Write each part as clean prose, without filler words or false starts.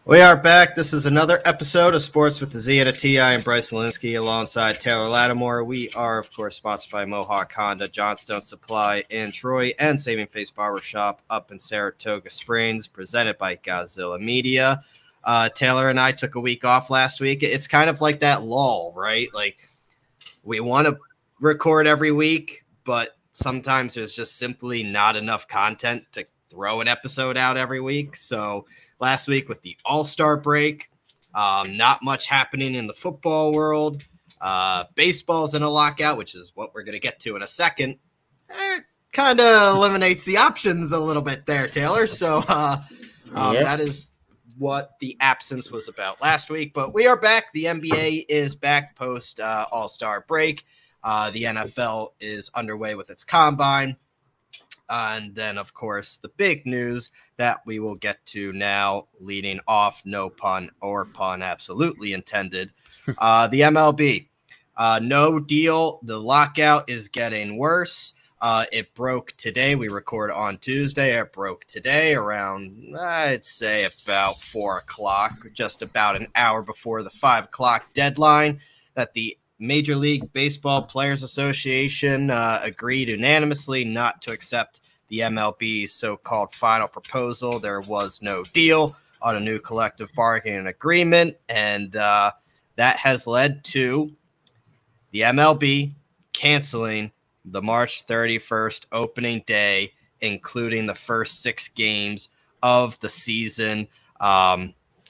We are back. This is another episode of Sports with the Z and a T. I am Bryce Linsky alongside Taylor Lattimore. We are, of course, sponsored by Mohawk Honda, Johnstone Supply in Troy, and Saving Face Barbershop up in Saratoga Springs, presented by Gozilla Media. Taylor and I took a week off last week. It's kind of like that lull, right? Like, we want to record every week, but sometimes there's just simply not enough content to throw an episode out every week. So last week with the All-Star break, not much happening in the football world. Baseball's in a lockout, which is what we're going to get to in a second. Kind of eliminates the options a little bit there, Taylor. So that is what the absence was about last week. But we are back. The NBA is back post All-Star break. The NFL is underway with its combine. And then, of course, the big news that we will get to now, leading off, no pun or pun absolutely intended, the MLB. No deal. The lockout is getting worse. It broke today. We record on Tuesday. It broke today around, I'd say, about 4 o'clock, just about an hour before the 5 o'clock deadline, that the Major League Baseball Players Association agreed unanimously not to accept the MLB's so-called final proposal. There was no deal on a new collective bargaining agreement, and that has led to the MLB canceling the March 31st opening day, including the first 6 games of the season.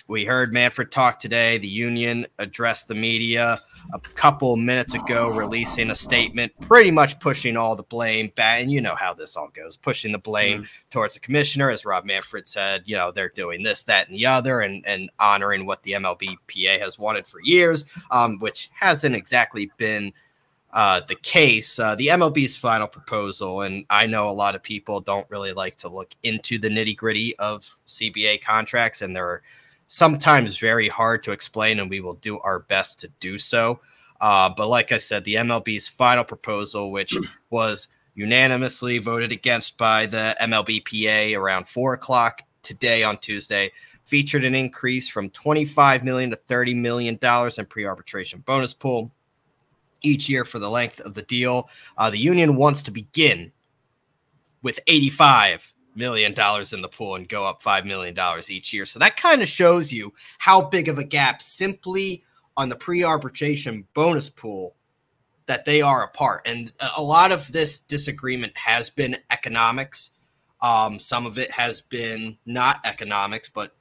We heard Manfred talk today. The union addressed the media a couple minutes ago, releasing a statement pretty much pushing all the blame back. And you know how this all goes, pushing the blame towards the commissioner. As Rob Manfred said, you know, they're doing this, that, and the other, and honoring what the MLBPA has wanted for years, which hasn't exactly been the case. The MLB's final proposal, and I know a lot of people don't really like to look into the nitty-gritty of CBA contracts, and they're sometimes very hard to explain, and we will do our best to do so. But like I said, the MLB's final proposal, which was unanimously voted against by the MLBPA around 4 o'clock today on Tuesday, featured an increase from $25 million to $30 million in pre-arbitration bonus pool each year for the length of the deal. The union wants to begin with $85 million in the pool and go up $5 million each year. So that kind of shows you how big of a gap simply on the pre-arbitration bonus pool that they are apart. And a lot of this disagreement has been economics. Some of it has been not economics, but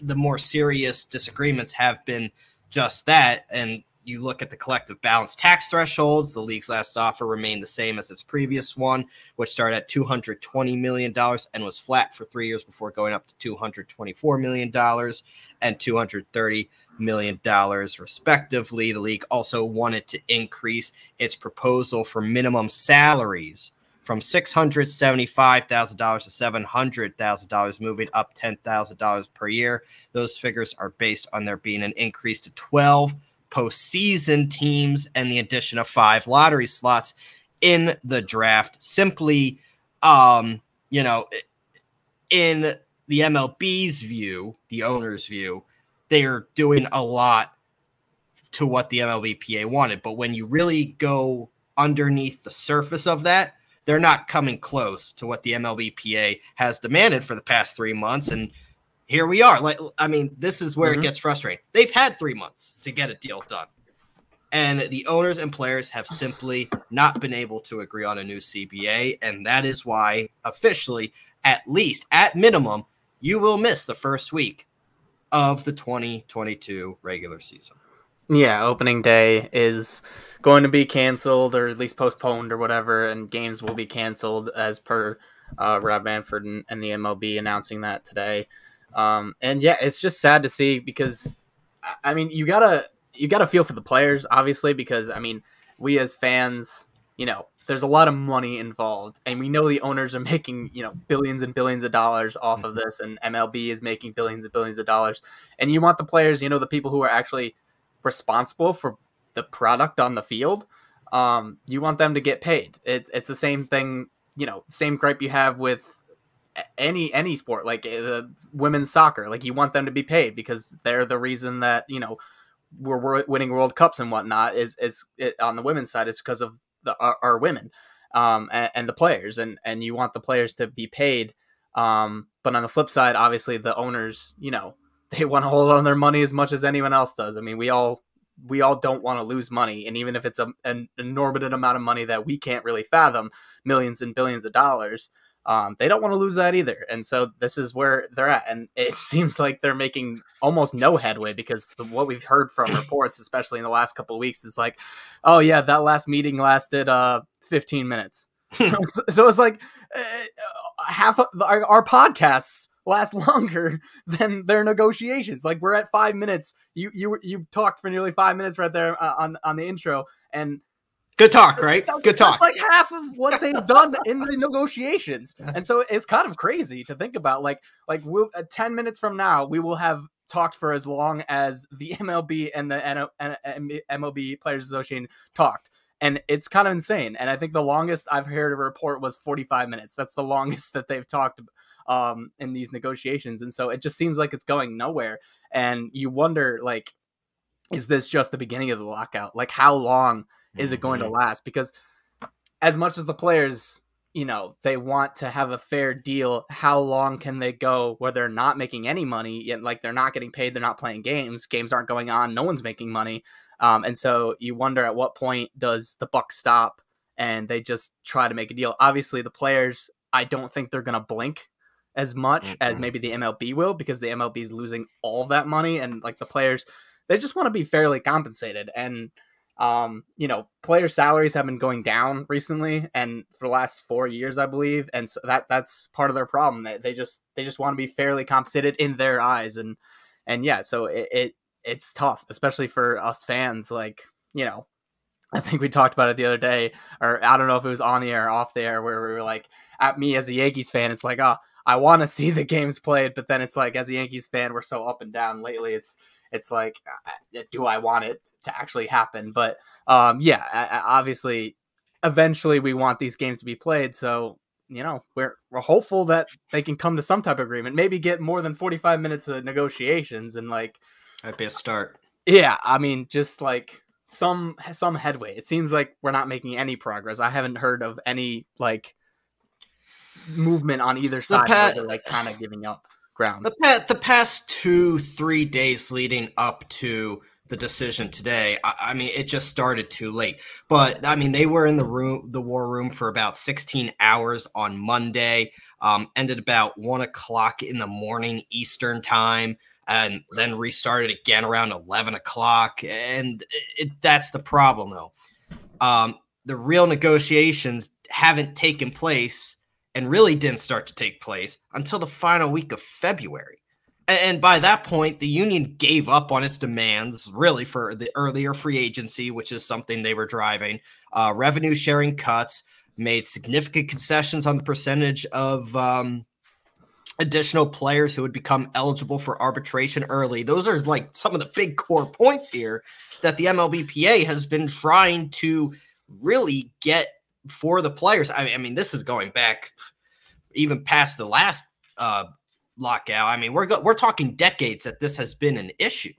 the more serious disagreements have been just that. And you look at the collective balance tax thresholds, the league's last offer remained the same as its previous one, which started at $220 million and was flat for 3 years before going up to $224 million and $230 million, respectively. The league also wanted to increase its proposal for minimum salaries from $675,000 to $700,000, moving up $10,000 per year. Those figures are based on there being an increase to 12 postseason teams and the addition of 5 lottery slots in the draft. Simply, in the MLB's view, the owner's view, they're doing a lot to what the MLBPA wanted. But when you really go underneath the surface of that, they're not coming close to what the MLBPA has demanded for the past 3 months. And here we are. This is where it gets frustrating. They've had 3 months to get a deal done, and the owners and players have simply not been able to agree on a new CBA, and that is why officially, at least, at minimum, you will miss the first week of the 2022 regular season. Yeah, opening day is going to be canceled, or at least postponed or whatever, and games will be canceled as per Rob Manfred and the MLB announcing that today. And yeah, it's just sad to see because, I mean, you gotta feel for the players, obviously, because, I mean, we as fans, there's a lot of money involved, and we know the owners are making, billions and billions of dollars off of this, and MLB is making billions and billions of dollars. And you want the players, the people who are actually responsible for the product on the field, you want them to get paid. It's the same thing, same gripe you have with any sport, like women's soccer. Like, you want them to be paid because they're the reason that, you know, we're winning World Cups and whatnot. Is on the women's side, is because of our women, and the players, and you want the players to be paid. But on the flip side, obviously the owners, you know, they want to hold on their money as much as anyone else does. I mean, we all don't want to lose money. And even if it's an exorbitant amount of money that we can't really fathom, millions and billions of dollars, they don't want to lose that either. And so this is where they're at. And it seems like they're making almost no headway, because what we've heard from reports, especially in the last couple of weeks, is like, oh yeah, that last meeting lasted 15 minutes. So it's like half of our podcasts last longer than their negotiations. Like, we're at 5 minutes. You talked for nearly 5 minutes right there on the intro, and good talk, right? Good talk. That's like half of what they've done in the negotiations, and so it's kind of crazy to think about. Like we'll 10 minutes from now, we will have talked for as long as the MLB and the MLB Players Association talked. And it's kind of insane. And I think the longest I've heard a report was 45 minutes. That's the longest that they've talked in these negotiations. And so it just seems like it's going nowhere. And you wonder, like, is this just the beginning of the lockout? Like, how long is it going to last? Because as much as the players, you know, they want to have a fair deal, how long can they go where they're not making any money, yet, like, they're not getting paid, they're not playing games aren't going on, no one's making money. And so you wonder, at what point does the buck stop and they just try to make a deal? Obviously, the players, I don't think they're going to blink as much as maybe the MLB will, because the MLB is losing all of that money. And like, the players, they just want to be fairly compensated. And, you know, player salaries have been going down recently, and for the last 4 years, I believe. And so that's part of their problem. They just want to be fairly compensated in their eyes. And yeah, so it's tough, especially for us fans. Like, you know, I think we talked about it the other day, or I don't know if it was on the air or off the air, where we were like, at me as a Yankees fan, it's like, I want to see the games played, but then it's like, as a Yankees fan, we're so up and down lately. It's like, do I want it to actually happen? But yeah, obviously, eventually we want these games to be played. So, you know, we're hopeful that they can come to some type of agreement, maybe get more than 45 minutes of negotiations, and like, that'd be a start. Yeah, I mean, just like some headway. It seems like we're not making any progress. I haven't heard of any like movement on either side. Where they're like kind of giving up ground. The past 2-3 days leading up to the decision today, I mean, it just started too late. But I mean, they were in the war room for about 16 hours on Monday. Ended about 1 o'clock in the morning Eastern time, and then restarted again around 11 o'clock. And that's the problem, though. The real negotiations haven't taken place, and really didn't start to take place until the final week of February. And by that point, the union gave up on its demands, really, for the earlier free agency, which is something they were driving, revenue sharing cuts, made significant concessions on the percentage of additional players who would become eligible for arbitration early. Those are like some of the big core points here that the MLBPA has been trying to really get for the players. I mean, this is going back even past the last lockout. I mean, we're talking decades that this has been an issue.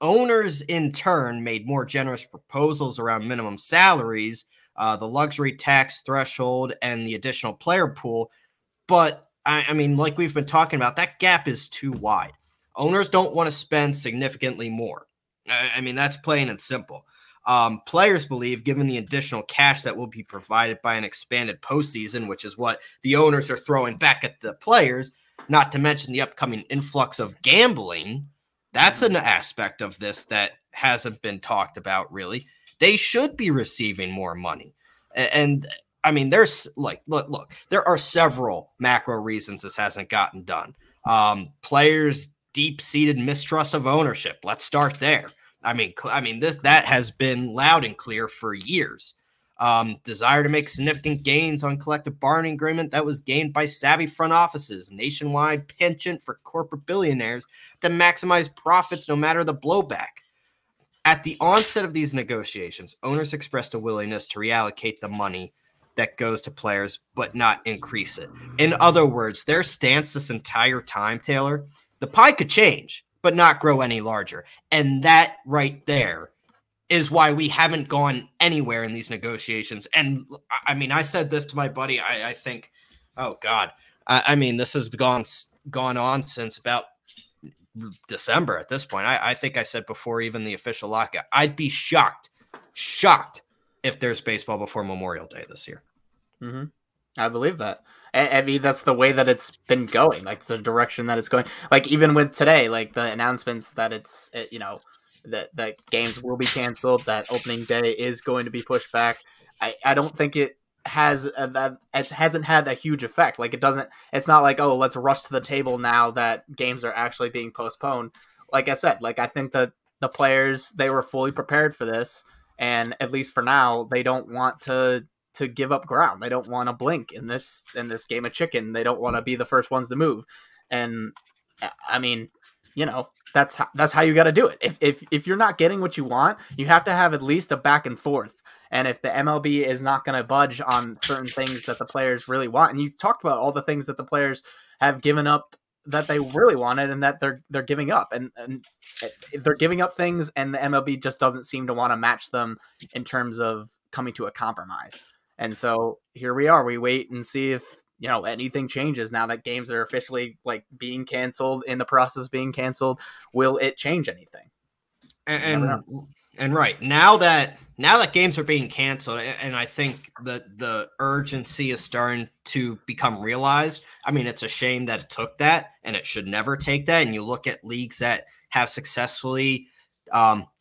Owners, in turn, made more generous proposals around minimum salaries, the luxury tax threshold, and the additional player pool. But, I mean, like we've been talking about, that gap is too wide. Owners don't want to spend significantly more. I mean, that's plain and simple. Players believe, given the additional cash that will be provided by an expanded postseason, which is what the owners are throwing back at the players, not to mention the upcoming influx of gambling, that's an aspect of this that hasn't been talked about, really. They should be receiving more money. And I mean, there's like, look, there are several macro reasons this hasn't gotten done. Players' deep-seated mistrust of ownership. Let's start there. I mean, that has been loud and clear for years. Desire to make significant gains on collective bargaining agreement that was gained by savvy front offices, nationwide penchant for corporate billionaires to maximize profits no matter the blowback. At the onset of these negotiations, owners expressed a willingness to reallocate the money that goes to players, but not increase it. In other words, their stance this entire time, Taylor, the pie could change, but not grow any larger. And that right there is why we haven't gone anywhere in these negotiations. And I mean, I said this to my buddy, I think, oh God, I mean, this has gone on since about December at this point. I think I said before even the official lockout, I'd be shocked if there's baseball before Memorial Day this year. Mm-hmm. I believe that. I mean, that's the way that it's been going. Like, it's the direction that it's going. Like, even with today, like the announcements that that games will be canceled, that opening day is going to be pushed back. I don't think it has it hasn't had a huge effect. Like, it's not like, oh, let's rush to the table now that games are actually being postponed. Like I said, like, I think that the players, they were fully prepared for this, and at least for now, they don't want to give up ground. They don't want to blink in this game of chicken. They don't want to be the first ones to move. And I mean, that's how you got to do it. If you're not getting what you want, you have to have at least a back and forth. And if the MLB is not going to budge on certain things that the players really want, and you talked about all the things that the players have given up that they really wanted and that they're giving up, and they're giving up things, and the MLB just doesn't seem to want to match them in terms of coming to a compromise. And so here we are. We wait and see if anything changes now that games are officially like being canceled, in the process of being canceled. Will it change anything? And right now that games are being canceled, and I think that the urgency is starting to become realized. I mean, it's a shame that it took that, and it should never take that. And you look at leagues that have successfully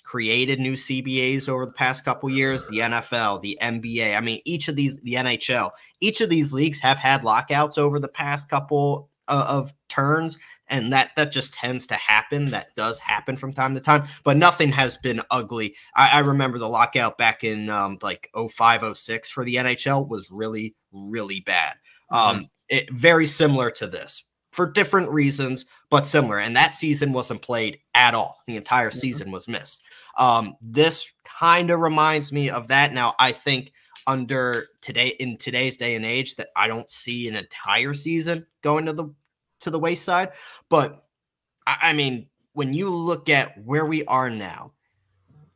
created new CBAs over the past couple years, the NFL, the NBA. I mean, the NHL, each of these leagues have had lockouts over the past couple of turns, and that just tends to happen. That does happen from time to time, but nothing has been ugly. I remember the lockout back in like 05, 06 for the NHL was really, really bad. It very similar to this, for different reasons, but similar. And that season wasn't played at all. The entire season was missed. This kind of reminds me of that. Now, I think in today's day and age, that I don't see an entire season going to the wayside. But I mean, when you look at where we are now,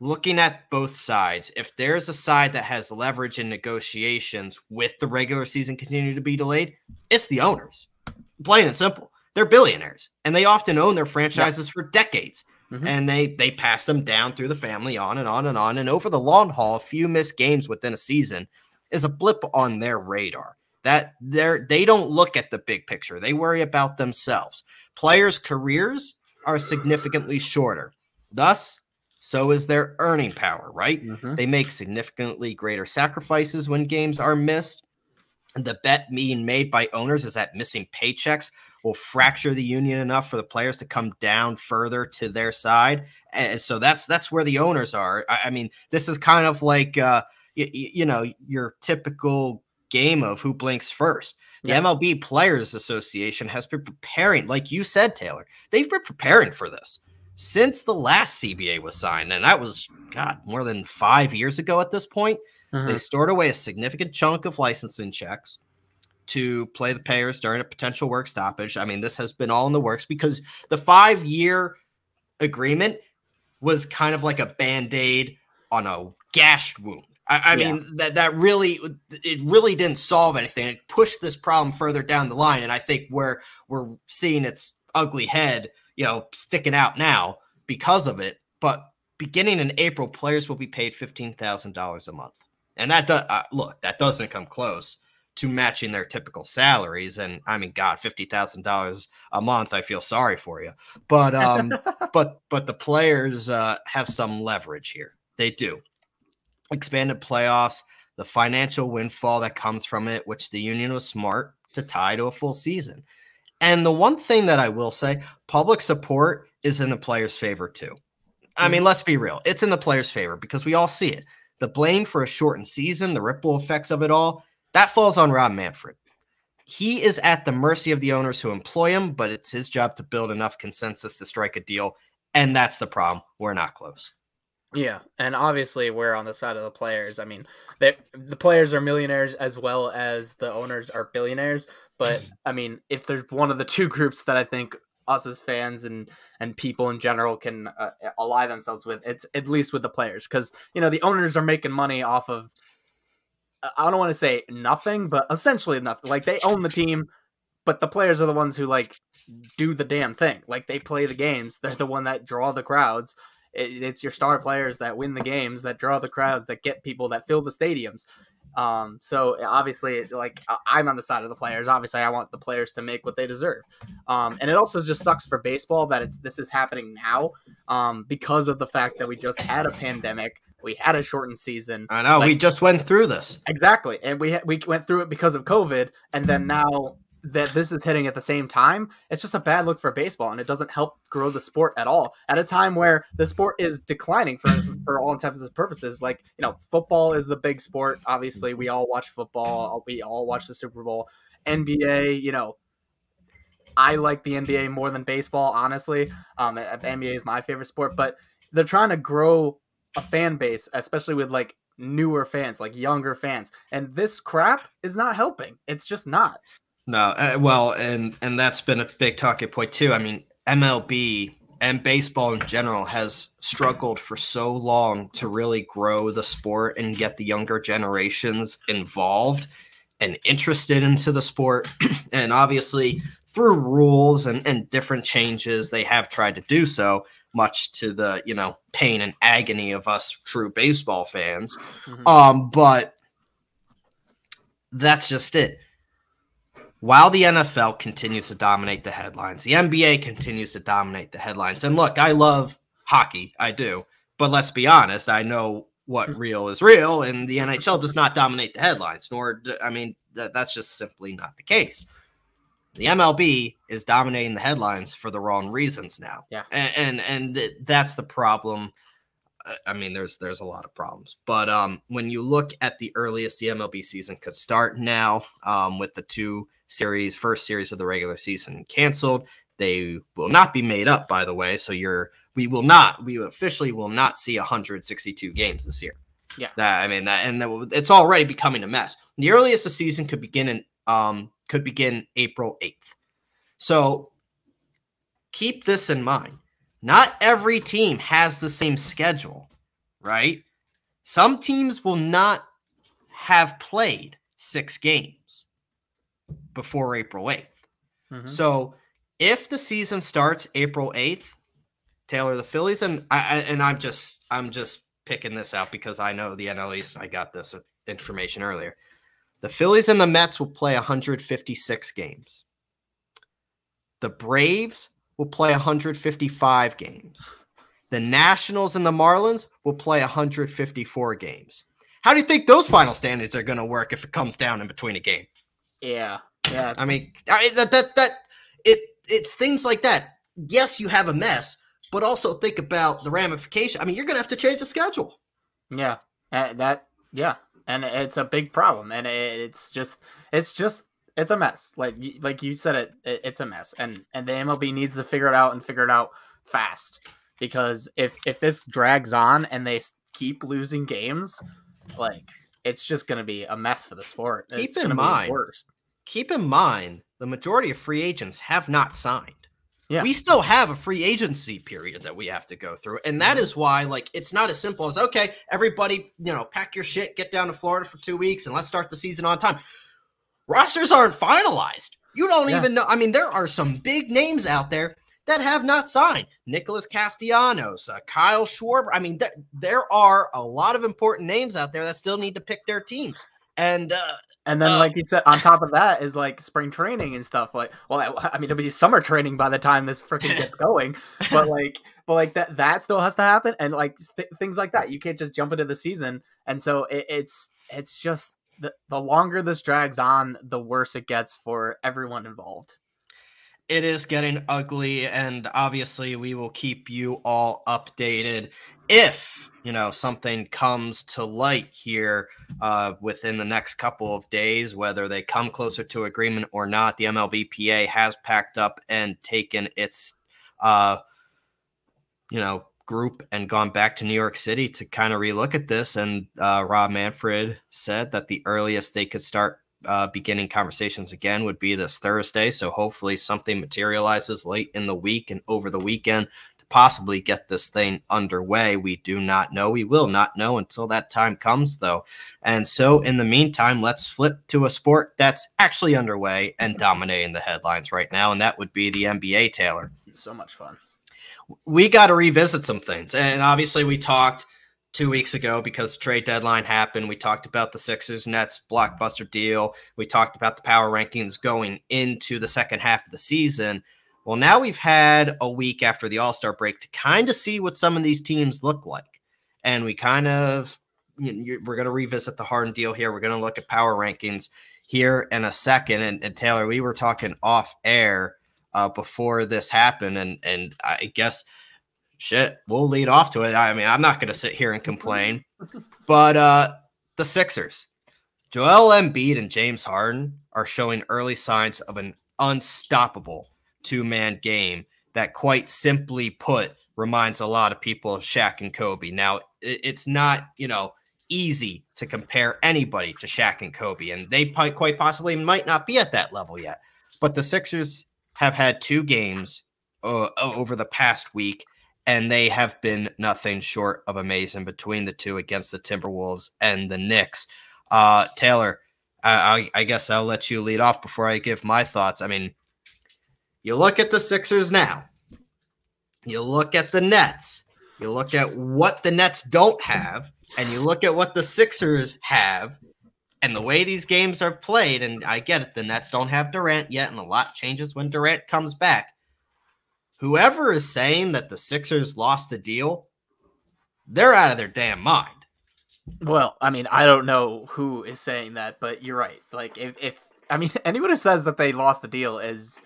looking at both sides, if there's a side that has leverage in negotiations with the regular season continue to be delayed, it's the owners. Plain and simple. They're billionaires, and they often own their franchises for decades. And they pass them down through the family, on and on and on. And over the long haul, a few missed games within a season is a blip on their radar. That they don't look at the big picture. They worry about themselves. Players' careers are significantly shorter. Thus, so is their earning power, right? They make significantly greater sacrifices when games are missed. The bet being made by owners is that missing paychecks will fracture the union enough for the players to come down further to their side. And so that's where the owners are. I mean, this is kind of like, your typical game of who blinks first. The MLB Players Association has been preparing, like you said, Taylor, they've been preparing for this since the last CBA was signed. And that was, more than 5 years ago at this point. They stored away a significant chunk of licensing checks to play the payers during a potential work stoppage. I mean, this has been all in the works because the 5-year agreement was kind of like a Band-Aid on a gashed wound. I mean, that really didn't solve anything. It pushed this problem further down the line. And I think we're seeing its ugly head, sticking out now because of it. But beginning in April, players will be paid $15,000 a month. And that that doesn't come close to matching their typical salaries. And I mean, God, $50,000 a month, I feel sorry for you. But but the players have some leverage here. They do. Expanded playoffs, the financial windfall that comes from it, which the union was smart to tie to a full season. And the one thing that I will say, public support is in the players' favor too. I mean, let's be real. It's in the players' favor because we all see it. The blame for a shortened season, the ripple effects of it all, that falls on Rob Manfred. He is at the mercy of the owners who employ him, but it's his job to build enough consensus to strike a deal. And that's the problem. We're not close. Yeah, and obviously we're on the side of the players. I mean, the players are millionaires as well as the owners are billionaires. But I mean, if there's one of the two groups that I think us as fans and people in general can ally themselves with, it's at least with the players, because the owners are making money off of, I don't want to say nothing, but essentially nothing. Like, they own the team, but the players are the ones who do the damn thing. Like, they play the games. They're the one that draw the crowds. It's your star players that win the games, that draw the crowds, that get people, that fill the stadiums. So obviously, I'm on the side of the players. Obviously, I want the players to make what they deserve. And it also just sucks for baseball that this is happening now, because of the fact that we just had a pandemic. We had a shortened season. I know, we just went through this. Exactly. And we went through it because of COVID. And then now that this is hitting at the same time, it's just a bad look for baseball, and it doesn't help grow the sport at all at a time where the sport is declining for all intents and purposes. Like, football is the big sport. Obviously, we all watch football. We all watch the Super Bowl. NBA, I like the NBA more than baseball, honestly. NBA is my favorite sport, but they're trying to grow a fan base, especially with newer fans, younger fans. And this crap is not helping. It's just not. No, well, and that's been a big talking point too. I mean, MLB and baseball in general has struggled for so long to really grow the sport and get the younger generations involved and interested into the sport. And obviously, through rules and different changes, they have tried to do so, much to the pain and agony of us true baseball fans. Mm-hmm. But that's just it. While the NFL continues to dominate the headlines, the NBA continues to dominate the headlines. And look, I love hockey. I do. But let's be honest. I know what real is real, and the NHL does not dominate the headlines, that's just simply not the case. The MLB is dominating the headlines for the wrong reasons now. Yeah. And that's the problem. I mean, there's a lot of problems, but when you look at the earliest the MLB season could start now, with the first series of the regular season canceled, they will not be made up, by the way. So we officially will not see 162 games this year. Yeah, it's already becoming a mess. The earliest the season could begin April 8th. So keep this in mind. Not every team has the same schedule, right? Some teams will not have played 6 games before April 8th. Mm-hmm. So if the season starts April 8th, Taylor, the Phillies, and I'm just picking this out because I know the NL East, and I got this information earlier. The Phillies and the Mets will play 156 games. The Braves will play 155 games. The Nationals and the Marlins will play 154 games. How do you think those final standings are going to work if it comes down in between a game? Yeah. I mean it's things like that. Yes, you have a mess, but also think about the ramification. I mean, you're going to have to change the schedule. Yeah, and it's a big problem, and it's a mess. Like you said, it's a mess, and the MLB needs to figure it out fast, because if this drags on and they keep losing games, it's just going to be a mess for the sport. Keep in mind, the majority of free agents have not signed. Yeah. We still have a free agency period that we have to go through. And that is why, it's not as simple as, okay, everybody, pack your shit, get down to Florida for 2 weeks, and let's start the season on time. Rosters aren't finalized. You don't even know. I mean, there are some big names out there that have not signed. Nicholas Castellanos, Kyle Schwarber. I mean, there are a lot of important names out there that still need to pick their teams. And then, like you said, on top of that is spring training and stuff. It'll be summer training by the time this freaking gets going. But that still has to happen, and things like that. You can't just jump into the season. And so it's just the longer this drags on, the worse it gets for everyone involved. It is getting ugly, and obviously we will keep you all updated if something comes to light here within the next couple of days, whether they come closer to agreement or not. The MLBPA has packed up and taken its group and gone back to New York City to kind of relook at this. And Rob Manfred said that the earliest they could start beginning conversations again would be this Thursday. So hopefully something materializes late in the week and over the weekend to possibly get this thing underway. We do not know. We will not know until that time comes, though. And so in the meantime, let's flip to a sport that's actually underway and dominating the headlines right now, and that would be the NBA, Taylor. So much fun. We got to revisit some things. And obviously we talked 2 weeks ago because trade deadline happened. We talked about the Sixers Nets blockbuster deal. We talked about the power rankings going into the second half of the season. Well, now we've had a week after the All-Star break to kind of see what some of these teams look like. And we kind of, we're going to revisit the Harden deal here. We're going to look at power rankings here in a second. And Taylor, we were talking off air before this happened. And I guess, shit, we'll lead off to it. I mean, I'm not going to sit here and complain. But the Sixers, Joel Embiid and James Harden are showing early signs of an unstoppable two-man game that, quite simply put, reminds a lot of people of Shaq and Kobe. Now, it's not, easy to compare anybody to Shaq and Kobe, and they quite possibly might not be at that level yet. But the Sixers have had 2 games over the past week, and they have been nothing short of amazing between the two against the Timberwolves and the Knicks. Taylor, I guess I'll let you lead off before I give my thoughts. I mean, you look at the Sixers now. You look at the Nets. You look at what the Nets don't have, and you look at what the Sixers have, and the way these games are played, and I get it, the Nets don't have Durant yet, and a lot changes when Durant comes back. Whoever is saying that the Sixers lost the deal, they're out of their damn mind. Well, I mean, I don't know who is saying that, but you're right. Like, if anyone who says that they lost the deal is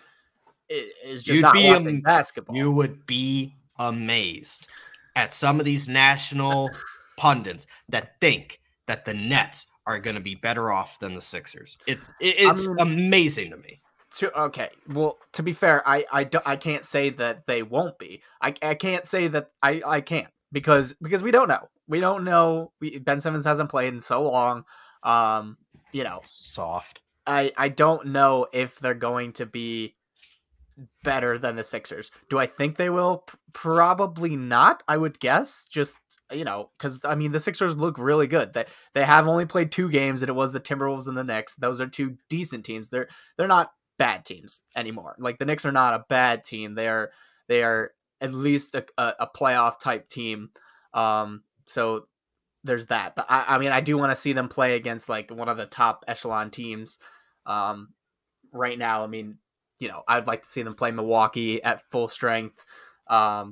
just not watching basketball. You would be amazed at some of these national pundits that think that the Nets are going to be better off than the Sixers. It's amazing to me. Okay, well, to be fair, I can't say that they won't be. I can't say that I can't because we don't know. We don't know. Ben Simmons hasn't played in so long. Soft. I don't know if they're going to be better than the Sixers. Do I think they will? Probably not, I would guess. Just, because, the Sixers look really good. They have only played 2 games, and it was the Timberwolves and the Knicks. Those are 2 decent teams. They're not bad teams anymore. Like, the Knicks are not a bad team. They are at least a playoff type team. So there's that. But I do want to see them play against like one of the top echelon teams. Right now, I'd like to see them play Milwaukee at full strength,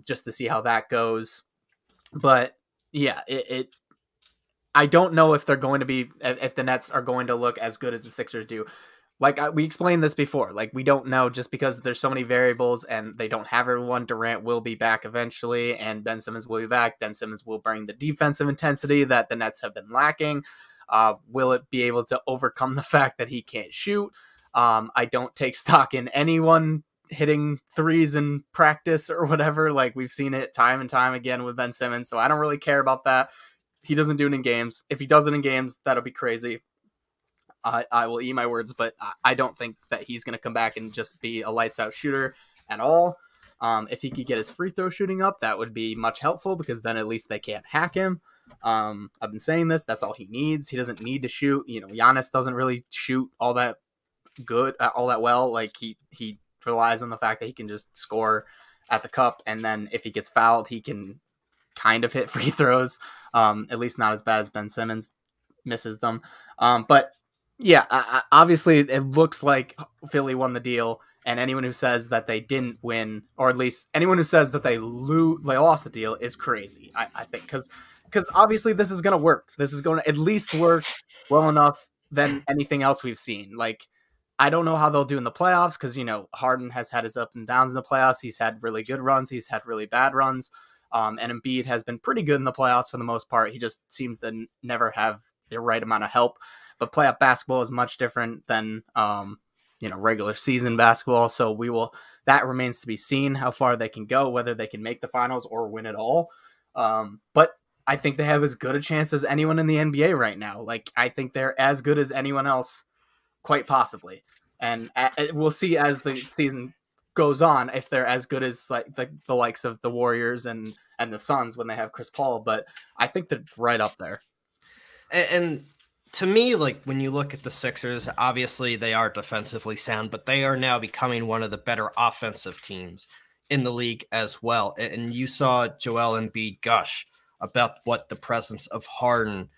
just to see how that goes. But yeah, I don't know if they're going to be, if the Nets are going to look as good as the Sixers do. Like we explained this before, like we don't know just because there's so many variables and they don't have everyone. Durant will be back eventually and Ben Simmons will be back. Ben Simmons will bring the defensive intensity that the Nets have been lacking. Will it be able to overcome the fact that he can't shoot? I don't take stock in anyone hitting threes in practice or whatever. Like we've seen it time and time again with Ben Simmons. So I don't really care about that. He doesn't do it in games. If he does it in games, that'll be crazy. I will eat my words, but I don't think that he's going to come back and just be a lights out shooter at all. If he could get his free throw shooting up, that would be much helpful because then at least they can't hack him. I've been saying this. That's all he needs. He doesn't need to shoot. Giannis doesn't really shoot all that good, all that well. Like he relies on the fact that he can just score at the cup. And then if he gets fouled, he can kind of hit free throws. At least not as bad as Ben Simmons misses them. But yeah, obviously it looks like Philly won the deal, and anyone who says that they didn't win, or at least anyone who says that they lost the deal is crazy, I think, because obviously this is going to work. This is going to at least work well enough than anything else we've seen. Like, I don't know how they'll do in the playoffs because, Harden has had his ups and downs in the playoffs. He's had really good runs. He's had really bad runs. And Embiid has been pretty good in the playoffs for the most part. He just seems to never have the right amount of help. But playoff basketball is much different than regular season basketball. So that remains to be seen how far they can go, whether they can make the finals or win it all. But I think they have as good a chance as anyone in the NBA right now. Like, I think they're as good as anyone else, quite possibly. And we'll see as the season goes on if they're as good as like the likes of the Warriors and the Suns when they have Chris Paul. But I think they're right up there. And to me, like, when you look at the Sixers, obviously they are defensively sound, but they are now becoming one of the better offensive teams in the league as well. And you saw Joel Embiid gush about what the presence of Harden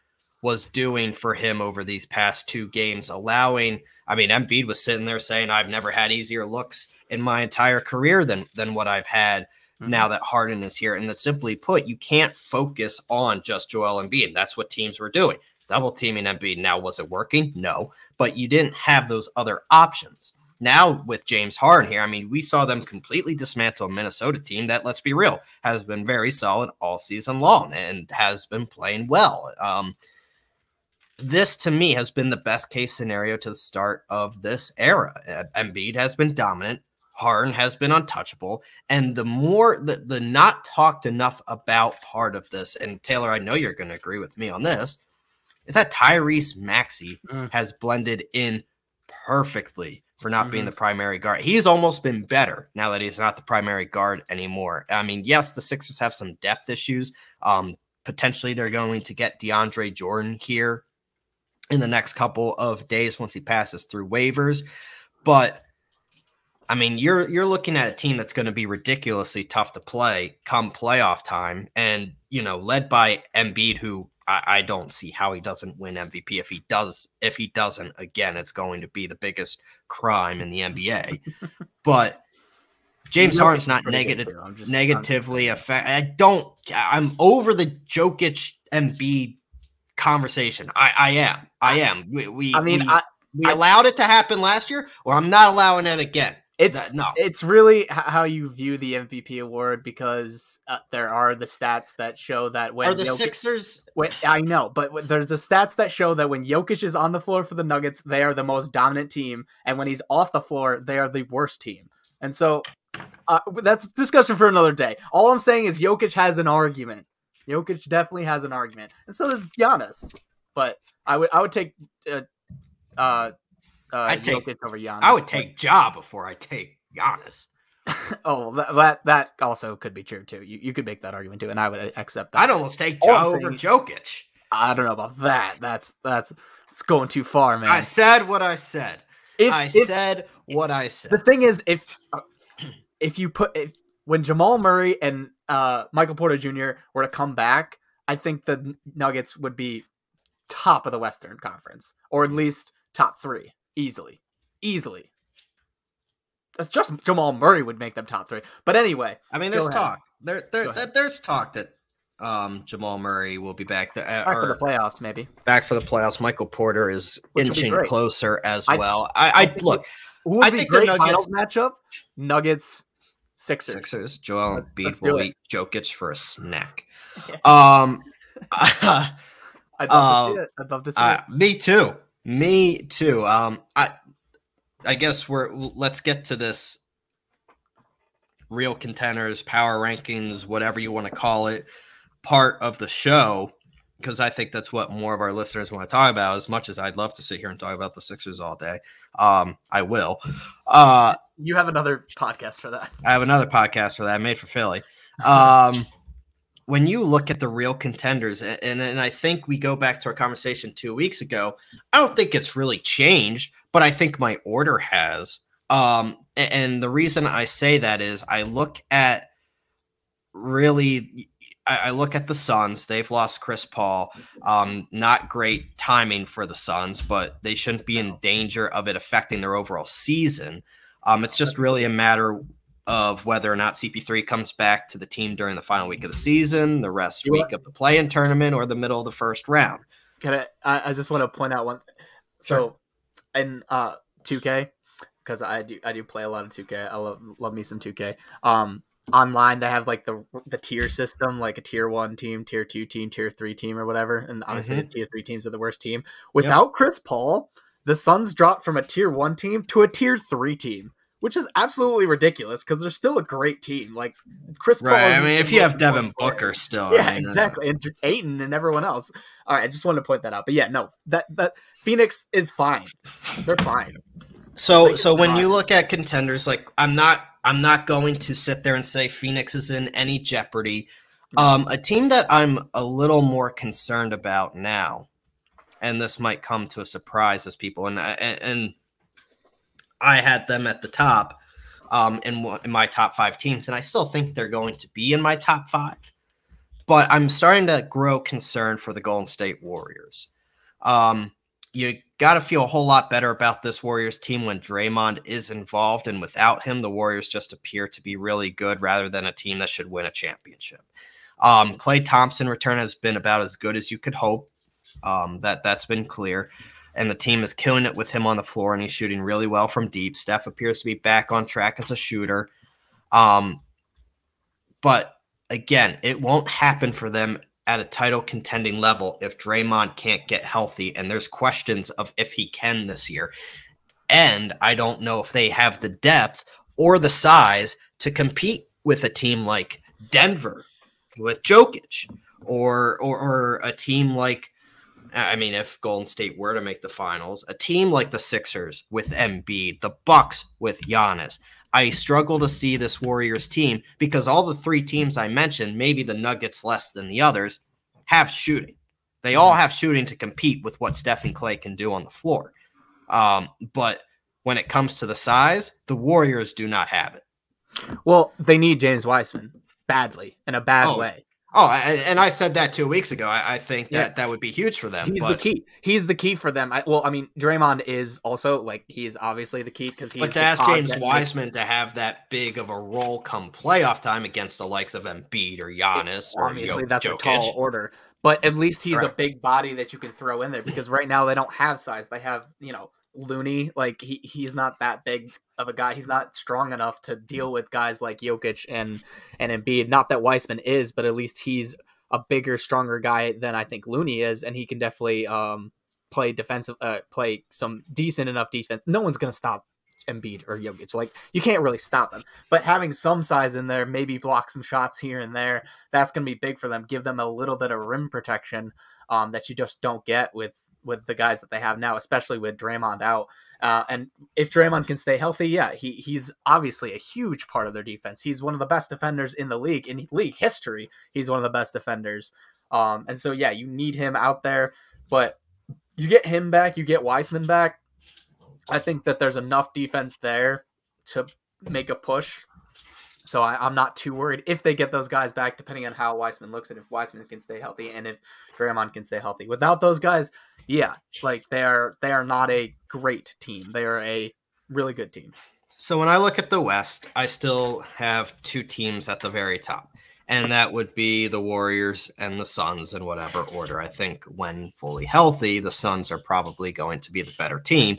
was doing for him over these past 2 games, Embiid was sitting there saying, I've never had easier looks in my entire career than what I've had now that Harden is here. And that, simply put, you can't focus on just Joel Embiid. That's what teams were doing. Double teaming Embiid. Now, was it working? No, but you didn't have those other options. Now with James Harden here, we saw them completely dismantle a Minnesota team that, let's be real, has been very solid all season long and has been playing well. This, to me, has been the best case scenario to the start of this era. Embiid has been dominant. Harden has been untouchable. And the not talked enough about part of this, and Taylor, I know you're going to agree with me on this, is that Tyrese Maxey has blended in perfectly for not being the primary guard. He's almost been better now that he's not the primary guard anymore. Yes, the Sixers have some depth issues. Potentially they're going to get DeAndre Jordan here in the next couple of days once he passes through waivers. But you're looking at a team that's going to be ridiculously tough to play come playoff time, and led by Embiid, who I don't see how he doesn't win MVP. If he doesn't, again, it's going to be the biggest crime in the NBA. But James Harden's not negatively affected. I'm over the Jokic Embiid conversation. I am. We allowed it to happen last year, or I'm not allowing it again. It's really how you view the MVP award, because there are the stats that show that when Sixers. I know, but there's the stats that show that when Jokic is on the floor for the Nuggets, they are the most dominant team, and when he's off the floor, they are the worst team. And so that's a discussion for another day. All I'm saying is Jokic has an argument. Jokic definitely has an argument, and so does Giannis. But I would take Jokic over Giannis. I would take Ja before I take Giannis. that also could be true too. You could make that argument too, and I would accept that. I'd almost take Ja over Jokic. I don't know about that. That's it's going too far, man. I said what I said. What I said. The thing is, when Jamal Murray and Michael Porter Jr. were to come back, I think the Nuggets would be top of the Western Conference, or at least top 3. Easily. That's just Jamal Murray would make them top 3. But anyway, there's talk. There's talk that Jamal Murray will be back. Back for the playoffs, maybe. Back for the playoffs. Michael Porter is inching closer as well. I think the Nuggets finals matchup: Nuggets, Sixers. Joel Embiid will eat Jokic for a snack. I'd love to see it. Me too. I guess let's get to this real contenders, power rankings, whatever you want to call it, part of the show, because I think that's what more of our listeners want to talk about. As much as I'd love to sit here and talk about the Sixers all day, I will. You have another podcast for that. I have another podcast for that, made for Philly. When you look at the real contenders, and I think we go back to our conversation 2 weeks ago, I don't think it's really changed, but I think my order has. And the reason I say that is I look at the Suns. They've lost Chris Paul. Not great timing for the Suns, but they shouldn't be in danger of it affecting their overall season. It's just really a matter of whether or not CP3 comes back to the team during the final week of the season, the rest week of the play-in tournament, or the middle of the first round. I just want to point out one thing. So in 2K, because I do play a lot of 2K. I love me some 2K. Online they have like the tier system, like a tier 1 team, tier 2 team, tier 3 team, or whatever. And obviously the tier 3 teams are the worst team. Without Chris Paul, the Suns dropped from a tier 1 team to a tier 3 team, which is absolutely ridiculous because they're still a great team. Like Chris Paul. Right. I mean, if you have Devin Booker still. Yeah, I mean, exactly. And Ayton and everyone else. All right, I just wanted to point that out. But yeah, no, that Phoenix is fine. They're fine. So when you look at contenders, like I'm not going to sit there and say Phoenix is in any jeopardy. A team that I'm a little more concerned about now, and this might come to a surprise as people, and I had them at the top in my top 5 teams, and I still think they're going to be in my top 5. But I'm starting to grow concerned for the Golden State Warriors. You got to feel a whole lot better about this Warriors team when Draymond is involved, and without him, the Warriors just appear to be really good rather than a team that should win a championship. Klay Thompson return has been about as good as you could hope. That's been clear. And the team is killing it with him on the floor, and he's shooting really well from deep. Steph appears to be back on track as a shooter. But again, it won't happen for them at a title contending level if Draymond can't get healthy, and there's questions of if he can this year. And I don't know if they have the depth or the size to compete with a team like Denver with Jokic, or a team like, I mean, if Golden State were to make the finals, a team like the Sixers with Embiid, the Bucks with Giannis. I struggle to see this Warriors team because all the 3 teams I mentioned, maybe the Nuggets less than the others, have shooting. They all have shooting to compete with what Steph and Klay can do on the floor. But when it comes to the size, the Warriors do not have it. Well, they need James Wiseman badly, in a bad way. Oh, and I said that 2 weeks ago. I think that would be huge for them. He's the key. He's the key for them. Draymond is also, like, he's obviously the key because he's. But to ask James Wiseman to have that big of a role come playoff time against the likes of Embiid or Giannis or obviously that's Jokic. A tall order. But at least he's a big body that you can throw in there because right now they don't have size. They have, Looney. Like he's not that big of a guy. He's not strong enough to deal with guys like Jokic and Embiid. Not that Wiseman is, but at least he's a bigger, stronger guy than I think Looney is, and he can definitely play defensive, play some decent enough defense. No one's gonna stop Embiid or Jokic. Like you can't really stop them. But having some size in there, maybe block some shots here and there, that's gonna be big for them. Give them a little bit of rim protection that you just don't get with the guys that they have now, especially with Draymond out. And if Draymond can stay healthy, he's obviously a huge part of their defense. He's one of the best defenders in the league, in league history. He's one of the best defenders. And so, you need him out there, but you get him back, you get Wiseman back. I think that there's enough defense there to make a push. So I'm not too worried if they get those guys back, depending on how Wiseman looks and if Wiseman can stay healthy and if Draymond can stay healthy. Without those guys, they are not a great team. They are a really good team. So when I look at the West, I still have 2 teams at the very top, and that would be the Warriors and the Suns in whatever order. I think when fully healthy, the Suns are probably going to be the better team.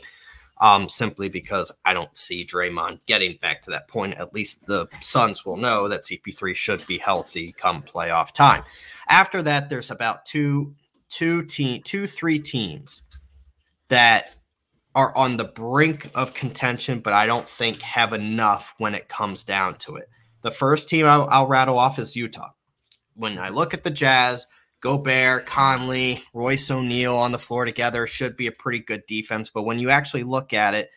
Simply because I don't see Draymond getting back to that point. At least the Suns will know that CP3 should be healthy come playoff time. After that, there's about 3 teams that are on the brink of contention, but I don't think have enough when it comes down to it. The first team I'll rattle off is Utah. When I look at the Jazz, Gobert, Conley, Royce O'Neal on the floor together should be a pretty good defense. But when you actually look at it,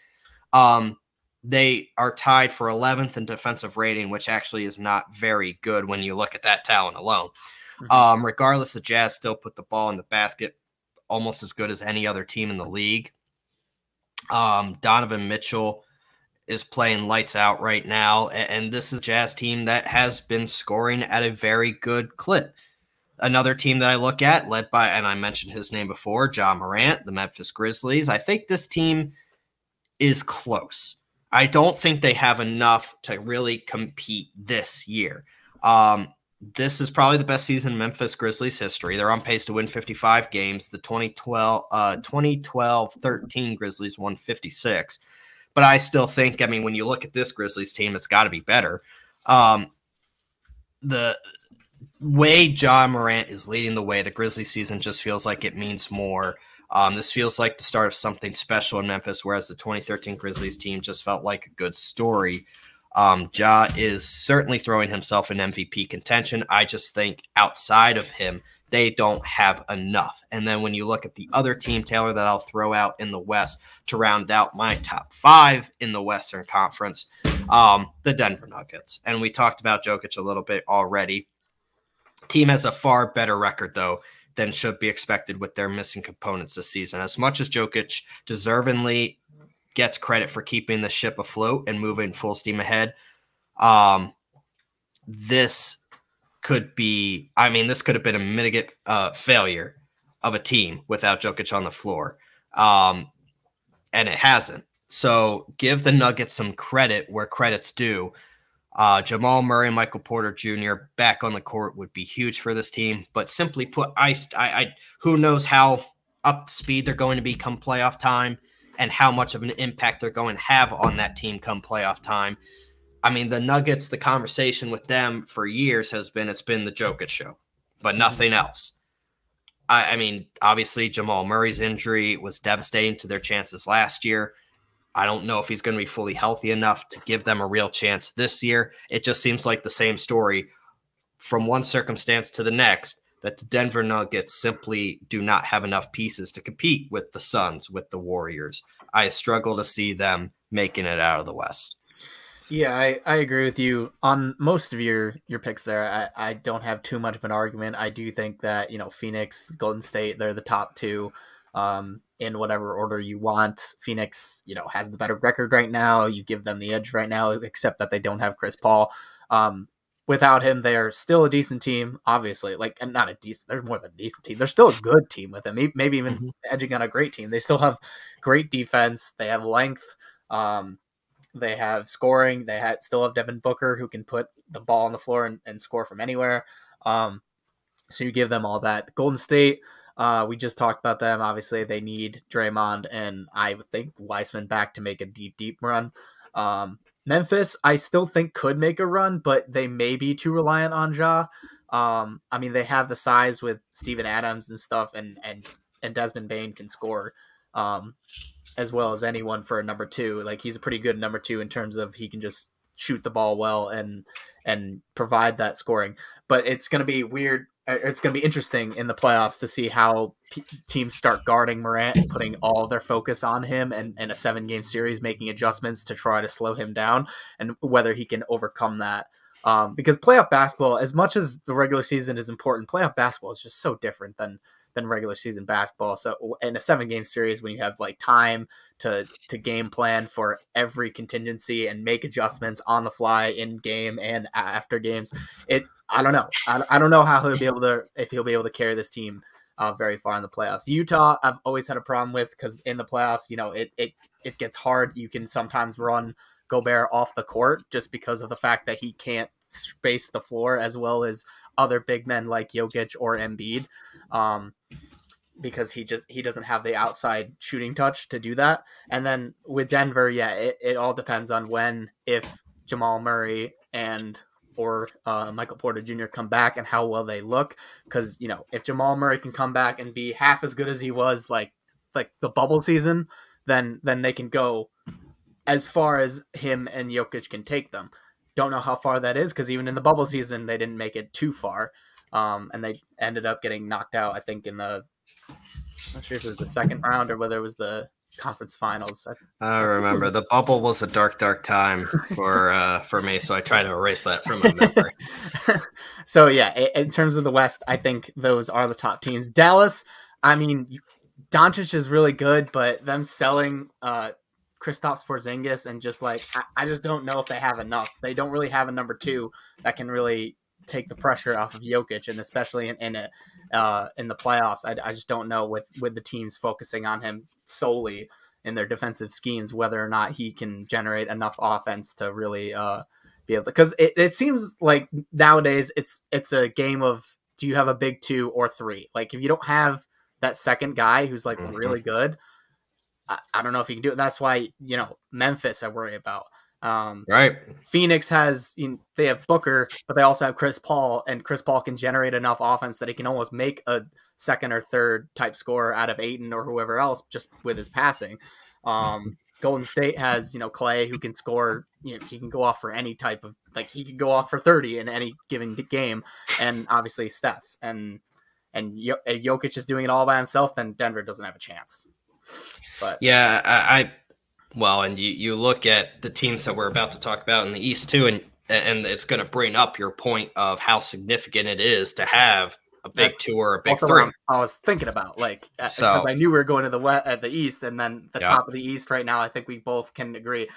they are tied for 11th in defensive rating, which actually is not very good when you look at that talent alone. Mm-hmm. Regardless, the Jazz still put the ball in the basket almost as good as any other team in the league. Donovan Mitchell is playing lights out right now. And this is a Jazz team that has been scoring at a very good clip. Another team that I look at, led by, and I mentioned his name before, Ja Morant, the Memphis Grizzlies. I think this team is close. I don't think they have enough to really compete this year. This is probably the best season in Memphis Grizzlies history. They're on pace to win 55 games. The 2012-13 Grizzlies won 56. But I still think, when you look at this Grizzlies team, it's got to be better. The way Ja Morant is leading the way, the Grizzlies season just feels like it means more. This feels like the start of something special in Memphis, whereas the 2013 Grizzlies team just felt like a good story. Ja is certainly throwing himself in MVP contention. I just think outside of him, they don't have enough. And then when you look at the other team, Taylor, that I'll throw out in the West to round out my top 5 in the Western Conference, the Denver Nuggets. And we talked about Jokic a little bit already. Team has a far better record, though, than should be expected with their missing components this season. As much as Jokic deservingly gets credit for keeping the ship afloat and moving full steam ahead, this could have been a mitigate failure of a team without Jokic on the floor. And it hasn't. So give the Nuggets some credit where credit's due. Jamal Murray and Michael Porter Jr. back on the court would be huge for this team. But simply put, who knows how up to speed they're going to be come playoff time and how much of an impact they're going to have on that team come playoff time. I mean, the Nuggets, the conversation with them for years has been, it's been the Jokic show, but nothing else. I mean, obviously Jamal Murray's injury was devastating to their chances last year. I don't know if he's going to be fully healthy enough to give them a real chance this year. It just seems like the same story from one circumstance to the next, that the Denver Nuggets simply do not have enough pieces to compete with the Suns, with the Warriors. I struggle to see them making it out of the West. Yeah, I agree with you on most of your picks there. I don't have too much of an argument. I do think that, Phoenix, Golden State, they're the top 2 in whatever order you want. Phoenix, has the better record right now. You give them the edge right now, except that they don't have Chris Paul. Without him, they're still a decent team, obviously. And not a decent, they're more than a decent team. They're still a good team with him, maybe even edging on a great team. They still have great defense. They have length. They have scoring. They still have Devin Booker, who can put the ball on the floor and score from anywhere. So you give them all that. Golden State, we just talked about them. Obviously, they need Draymond and I would think Weissman back to make a deep run. Memphis, I still think could make a run, but they may be too reliant on Ja. I mean, they have the size with Steven Adams and stuff, and Desmond Bane can score. As well as anyone for a number 2. Like, he's a pretty good number 2 in terms of he can just shoot the ball well and provide that scoring. But it's going to be weird. It's going to be interesting in the playoffs to see how teams start guarding Morant and putting all their focus on him and a 7-game series, making adjustments to try to slow him down, and whether he can overcome that. Because playoff basketball, as much as the regular season is important, playoff basketball is just so different than regular season basketball. So in a 7-game series, when you have time to game plan for every contingency and make adjustments on the fly in game and after games, I don't know. I don't know how he'll be able to carry this team very far in the playoffs. Utah, I've always had a problem with, because in the playoffs, it gets hard. You can sometimes run Gobert off the court just because of the fact that he can't space the floor as well as other big men like Jokic or Embiid, because he doesn't have the outside shooting touch to do that. And then with Denver, it all depends on if Jamal Murray or Michael Porter Jr. come back and how well they look. Because, if Jamal Murray can come back and be half as good as he was like the bubble season, then they can go as far as him and Jokic can take them. Don't know how far that is, because even in the bubble season, they didn't make it too far. And they ended up getting knocked out, I think, I'm not sure if it was the second round or whether it was the conference finals. I remember the bubble was a dark time for me, so I try to erase that from my memory. So yeah, in terms of the West, I think those are the top teams. Dallas, I mean, Doncic is really good, but them selling Kristaps Porzingis and just I just don't know if they have enough. They don't really have a number 2 that can really take the pressure off of Jokic, and especially in the playoffs, I just don't know with the teams focusing on him solely in their defensive schemes whether or not he can generate enough offense to really be able to. Because it seems like nowadays it's a game of, do you have a big 2 or 3? Like, if you don't have that second guy who's really good, I don't know if you can do it. That's why Memphis I worry about. Right. Phoenix has, they have Booker, but they also have Chris Paul, and Chris Paul can generate enough offense that he can almost make a second or third type scorer out of Ayton or whoever else just with his passing. Golden State has, Clay, who can score. He can go off for any type of, he can go off for 30 in any given game, and obviously Steph and if Jokic is doing it all by himself, then Denver doesn't have a chance. But yeah, well, and you look at the teams that we're about to talk about in the East too, and it's going to bring up your point of how significant it is to have a big two or a big three. I was thinking about, because I knew we were going to the East, and then the top of the East right now, I think we both can agree,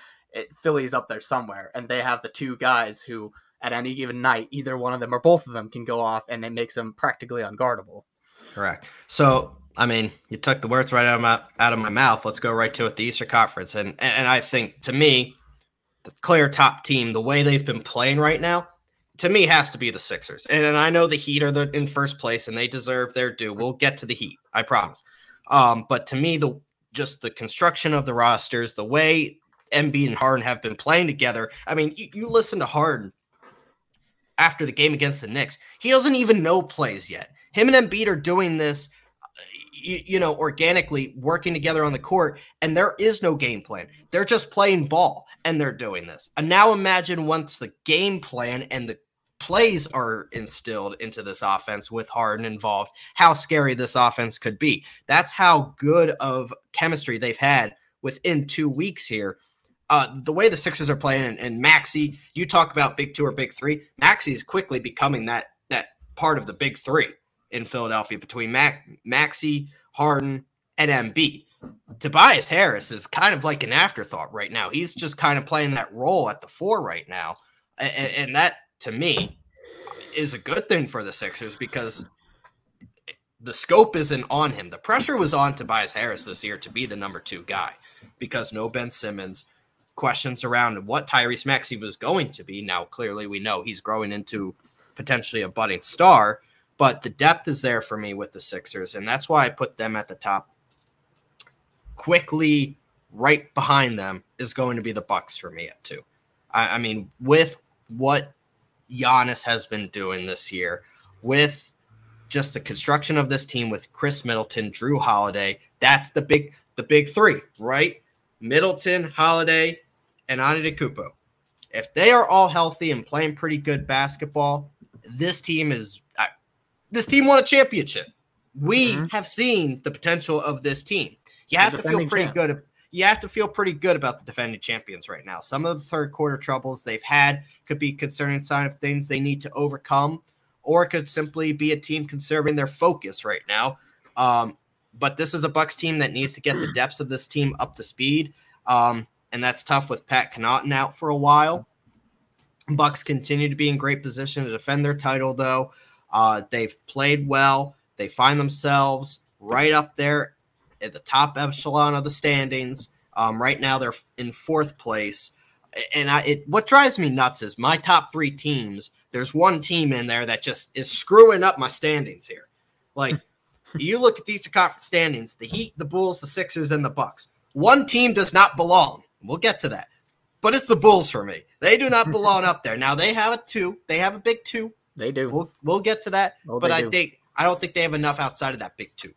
Philly's up there somewhere, and they have the two guys who, at any given night, either one of them or both of them can go off, and it makes them practically unguardable. Correct. So, I mean, you took the words right out of my mouth. Let's go right to it, the Eastern Conference. And I think, to me, the clear top team, the way they've been playing right now, to me, has to be the Sixers. And I know the Heat are in first place, and they deserve their due. We'll get to the Heat, I promise. But to me, just the construction of the rosters, the way Embiid and Harden have been playing together. I mean, you listen to Harden after the game against the Knicks. He doesn't even know plays yet. Him and Embiid are doing this, organically working together on the court, and there is no game plan. They're just playing ball, and they're doing this. And now imagine once the game plan and the plays are instilled into this offense with Harden involved, how scary this offense could be. That's how good of chemistry they've had within 2 weeks here. The way the Sixers are playing, and Maxey, you talk about big two or big three. Maxey is quickly becoming that part of the big three in Philadelphia between Maxey, Harden, and Embiid. Tobias Harris is kind of like an afterthought right now. He's just kind of playing that role at the four right now. And that, to me, is a good thing for the Sixers because the scope isn't on him. The pressure was on Tobias Harris this year to be the number 2 guy because no Ben Simmons. Questions around what Tyrese Maxey was going to be. Now, clearly we know he's growing into potentially a budding star, but the depth is there for me with the Sixers, and that's why I put them at the top. Quickly, right behind them is going to be the Bucks for me at 2. I mean, with what Giannis has been doing this year, with just the construction of this team with Chris Middleton, Drew Holiday, that's the big three, right? Middleton, Holiday, and Antetokounmpo. If they are all healthy and playing pretty good basketball, this team won a championship. We have seen the potential of this team. You have to feel pretty good. You have to feel pretty good about the defending champions right now. Some of the third quarter troubles they've had could be concerning sign of things they need to overcome, or it could simply be a team conserving their focus right now. But this is a Bucks team that needs to get the depths of this team up to speed. And that's tough with Pat Connaughton out for a while. Bucks continue to be in great position to defend their title, though. They've played well. They find themselves right up there at the top echelon of the standings. Right now, they're in 4th place. And what drives me nuts is my top 3 teams, there's one team in there that just is screwing up my standings here. You look at these conference standings, the Heat, the Bulls, the Sixers, and the Bucks. One team does not belong. We'll get to that. But it's the Bulls for me. They do not belong up there. Now, they have a 2. They have a big 2. They do. We'll get to that. But I don't think they have enough outside of that big 2.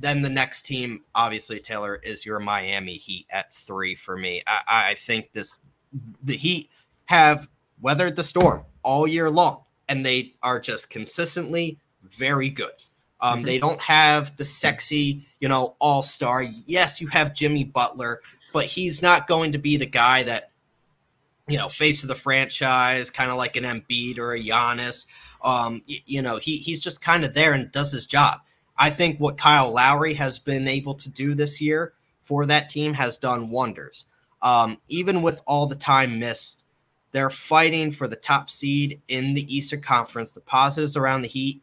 Then the next team, obviously, Taylor, is your Miami Heat at 3 for me. I think the Heat have weathered the storm all year long, and they are just consistently very good. They don't have the sexy, all-star. Yes, you have Jimmy Butler, but he's not going to be the guy that, face of the franchise, kind of like an Embiid or a Giannis. He's just kind of there and does his job. I think what Kyle Lowry has been able to do this year for that team has done wonders. Even with all the time missed, they're fighting for the top seed in the Eastern Conference. The positives around the Heat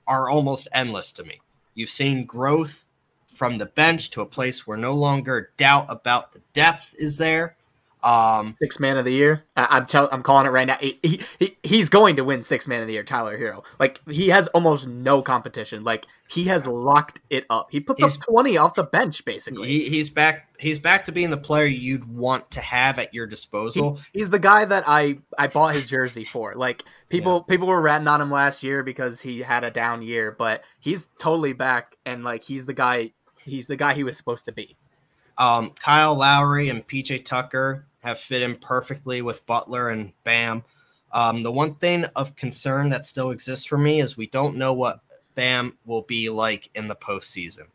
are almost endless to me. You've seen growth from the bench to a place where no longer doubt about the depth is there. Sixth man of the year. I'm calling it right now. He's going to win sixth man of the year. Tyler Hero. Like, he has almost no competition. Like, he has locked it up. He puts up 20 off the bench basically. He's back. He's back to being the player you'd want to have at your disposal. He's the guy that I bought his jersey for. Like, people were ratting on him last year because he had a down year, but he's totally back, and like, he's the guy he was supposed to be. Kyle Lowry and PJ Tucker have fit in perfectly with Butler and Bam. The one thing of concern that still exists for me is we don't know what Bam will be like in the postseason.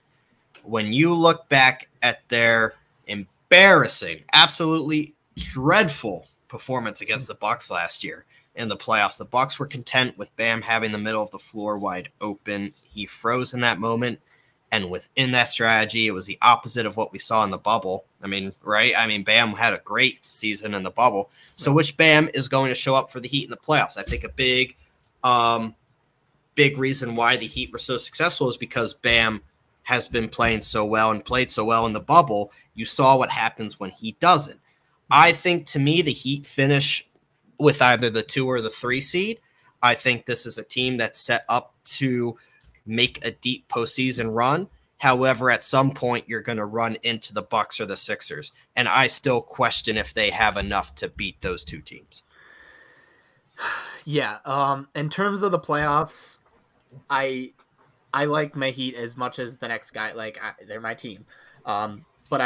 When you look back at their embarrassing, absolutely dreadful performance against the Bucks last year in the playoffs, the Bucks were content with Bam having the middle of the floor wide open. He froze in that moment. And within that strategy, it was the opposite of what we saw in the bubble. I mean, right? I mean, Bam had a great season in the bubble. So which Bam is going to show up for the Heat in the playoffs? I think a big reason why the Heat were so successful is because Bam has been playing so well and played so well in the bubble. You saw what happens when he doesn't. I think, to me, the Heat finish with either the 2 or the 3 seed. I think this is a team that's set up to make a deep postseason run. However, at some point you're going to run into the Bucks or the Sixers, and I still question if they have enough to beat those 2 teams. Yeah, in terms of the playoffs, I like my Heat as much as the next guy. Like, they're my team, but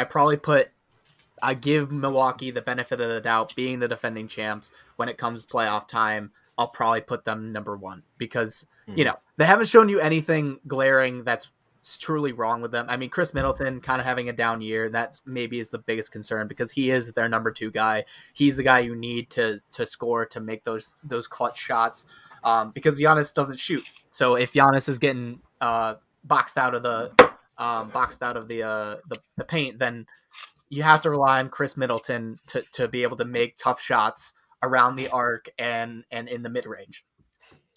I give Milwaukee the benefit of the doubt, being the defending champs. When it comes to playoff time, I'll probably put them number 1 because, they haven't shown you anything glaring that's truly wrong with them. I mean, Chris Middleton kind of having a down year, that maybe is the biggest concern because he is their number 2 guy. He's the guy you need to score, to make those clutch shots, because Giannis doesn't shoot. So if Giannis is getting boxed out of the paint, then you have to rely on Chris Middleton to be able to make tough shots around the arc and in the mid-range.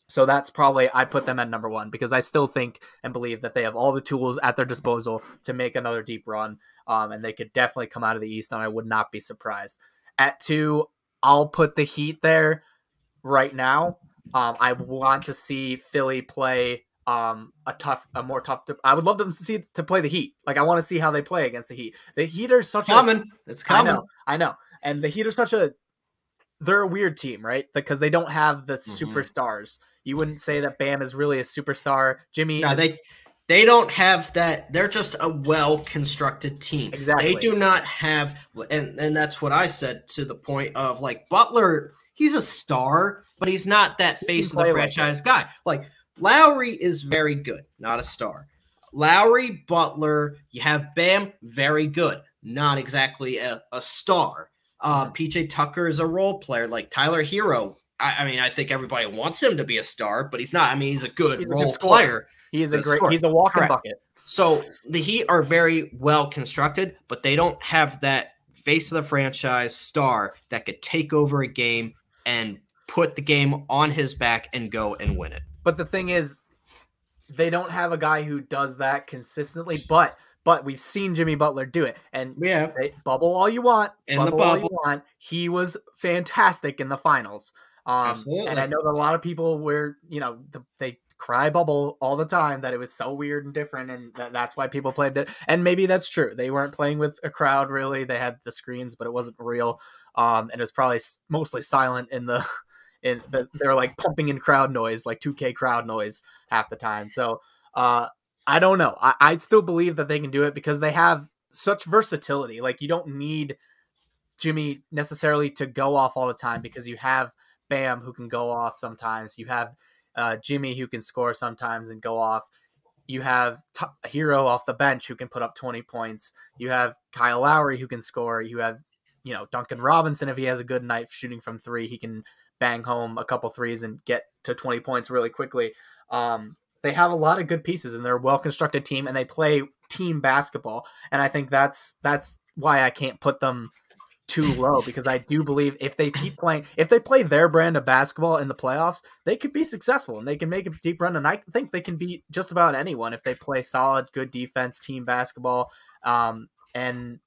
So that's probably, I put them at number 1 because I still think and believe that they have all the tools at their disposal to make another deep run, and they could definitely come out of the East, and I would not be surprised. At 2, I'll put the Heat there right now. I want to see Philly play I would love them to play the Heat. Like, I want to see how they play against the Heat. The Heat are such It's coming. I know. And the Heat are they're a weird team, right? Because they don't have the superstars. You wouldn't say that Bam is really a superstar. Jimmy. No, they don't have that. They're just a well-constructed team. Exactly. They do not have, and that's what I said, to the point of, like, Butler, he's a star, but he's not that face of the franchise guy. Like, Lowry is very good, not a star. Lowry, Butler, you have Bam, very good, not exactly a star. PJ Tucker is a role player. Like, Tyler Hero, I mean, I think everybody wants him to be a star, but he's not. I mean, he's a good role player. He's a walking bucket. So the Heat are very well constructed, but they don't have that face of the franchise star that could take over a game and put the game on his back and go and win it. But the thing is, they don't have a guy who does that consistently, but we've seen Jimmy Butler do it. And bubble all you want. All you want. He was fantastic in the finals. Absolutely. And I know that a lot of people they cry bubble all the time, that it was so weird and different, and that's why people played it. And maybe that's true. They weren't playing with a crowd, really. They had the screens, but it wasn't real. And it was probably mostly silent they were like pumping in crowd noise, like 2K crowd noise half the time. So I don't know. I still believe that they can do it because they have such versatility. Like, you don't need Jimmy necessarily to go off all the time because you have Bam who can go off sometimes. You have Jimmy who can score sometimes and go off. You have Hero off the bench who can put up 20 points. You have Kyle Lowry who can score. You have, Duncan Robinson, if he has a good night shooting from 3, he can bang home a couple threes and get to 20 points really quickly. They have a lot of good pieces, and they're a well-constructed team, and they play team basketball. And I think that's why I can't put them too low, because I do believe if they play their brand of basketball in the playoffs, they could be successful and they can make a deep run. And I think they can beat just about anyone if they play solid, good defense, team basketball. And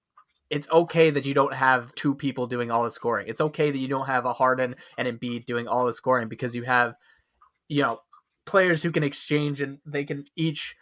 it's okay that you don't have two people doing all the scoring. It's okay that you don't have a Harden and Embiid doing all the scoring because you have, players who can exchange and they can each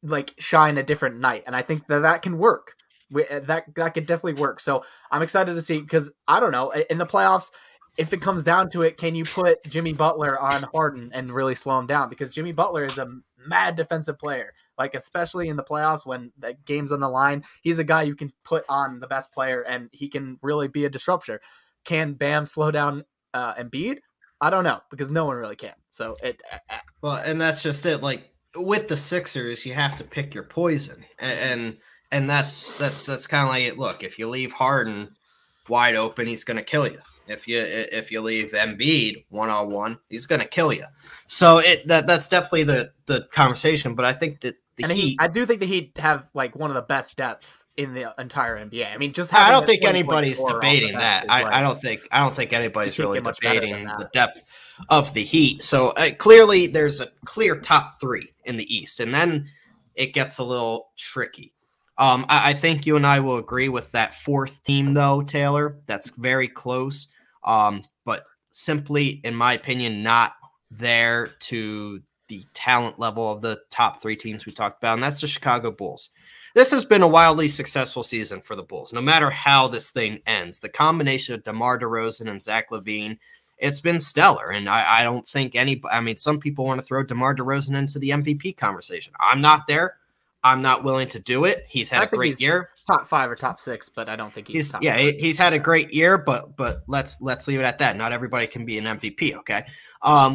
like shine a different night. And I think that can work. That could definitely work. So I'm excited to see, because I don't know, in the playoffs, if it comes down to it, can you put Jimmy Butler on Harden and really slow him down? Because Jimmy Butler is a mad defensive player. Like, especially in the playoffs when the game's on the line, he's a guy you can put on the best player and he can really be a disruptor. Can Bam slow down Embiid? I don't know, because no one really can. So well, and that's just it. Like with the Sixers, you have to pick your poison, and that's kind of like it. Look, if you leave Harden wide open, he's going to kill you. If you leave Embiid 1-on-1, he's going to kill you. So that's definitely the conversation. But I think that I do think the Heat have like one of the best depth in the entire NBA. I mean, just I don't think anybody's debating that. I don't think anybody's really debating the depth of the Heat. So clearly, there's a clear top three in the East, and then it gets a little tricky. I think you and I will agree with that fourth team, though, Taylor. That's very close, but simply, in my opinion, not there to the talent level of the top three teams we talked about, and that's the Chicago Bulls. This has been a wildly successful season for the Bulls. No matter how this thing ends, the combination of DeMar DeRozan and Zach LaVine, it's been stellar. And I don't think some people want to throw DeMar DeRozan into the MVP conversation. I'm not there. I'm not willing to do it. He's had a great year. Top 5 or top 6, but I don't think he's top 5. He's had a great year, but let's leave it at that. Not everybody can be an MVP, okay?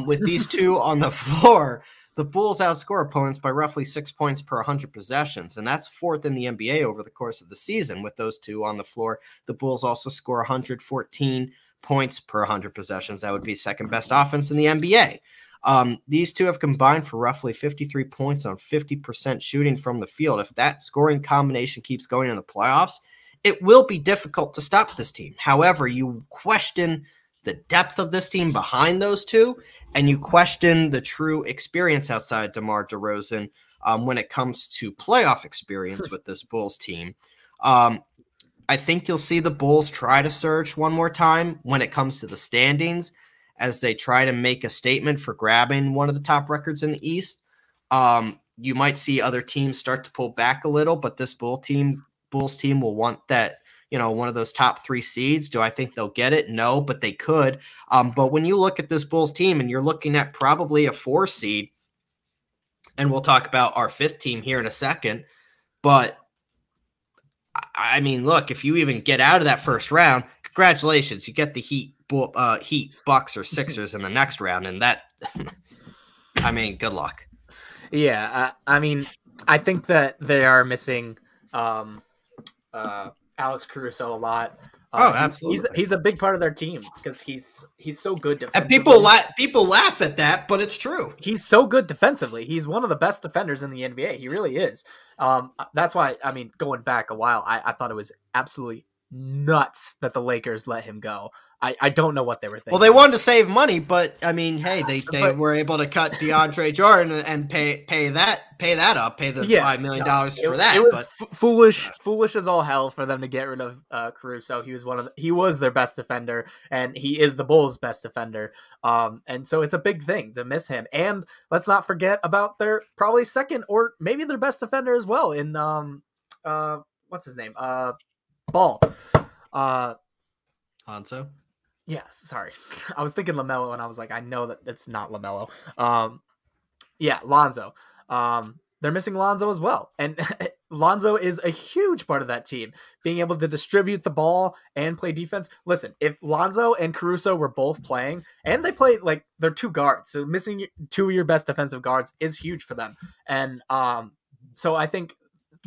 With these two on the floor, the Bulls outscore opponents by roughly 6 points per 100 possessions, and that's fourth in the NBA over the course of the season. With those two on the floor, the Bulls also score 114 points per 100 possessions. That would be second best offense in the NBA. These two have combined for roughly 53 points on 50% shooting from the field. If that scoring combination keeps going in the playoffs, it will be difficult to stop this team. However, you question the depth of this team behind those two, and you question the true experience outside DeMar DeRozan when it comes to playoff experience with this Bulls team. I think you'll see the Bulls try to surge one more time when it comes to the standings as they try to make a statement for grabbing one of the top records in the East. You might see other teams start to pull back a little, but this Bulls team will want that, one of those top 3 seeds. Do I think they'll get it? No, but they could. But when you look at this Bulls team and you're looking at probably a 4 seed, and we'll talk about our 5th team here in a second, but I mean, look, if you even get out of that first round, congratulations, you get the Heat, Bucks, or Sixers in the next round, and that, I mean, good luck. Yeah, I mean, I think that they are missing Alex Caruso a lot. Absolutely. He's a big part of their team because he's so good defensively. And people laugh at that, but it's true. He's so good defensively. He's one of the best defenders in the NBA. He really is. That's why, I mean, going back a while, I thought it was absolutely nuts that the Lakers let him go. I don't know what they were thinking. Well, they wanted to save money, but I mean, hey, they were able to cut DeAndre Jordan and pay the $5 million for that. It was foolish as all hell for them to get rid of Caruso. He was their best defender, and he is the Bulls' best defender. And so it's a big thing to miss him. And let's not forget about their probably second or maybe their best defender as well in what's his name? Ball. Hanso. Yes, sorry. I was thinking LaMelo, and I was like, I know that it's not LaMelo. Lonzo. They're missing Lonzo as well. And Lonzo is a huge part of that team, being able to distribute the ball and play defense. Listen, if Lonzo and Caruso were both playing, and they play like they're 2 guards, so missing 2 of your best defensive guards is huge for them. And so I think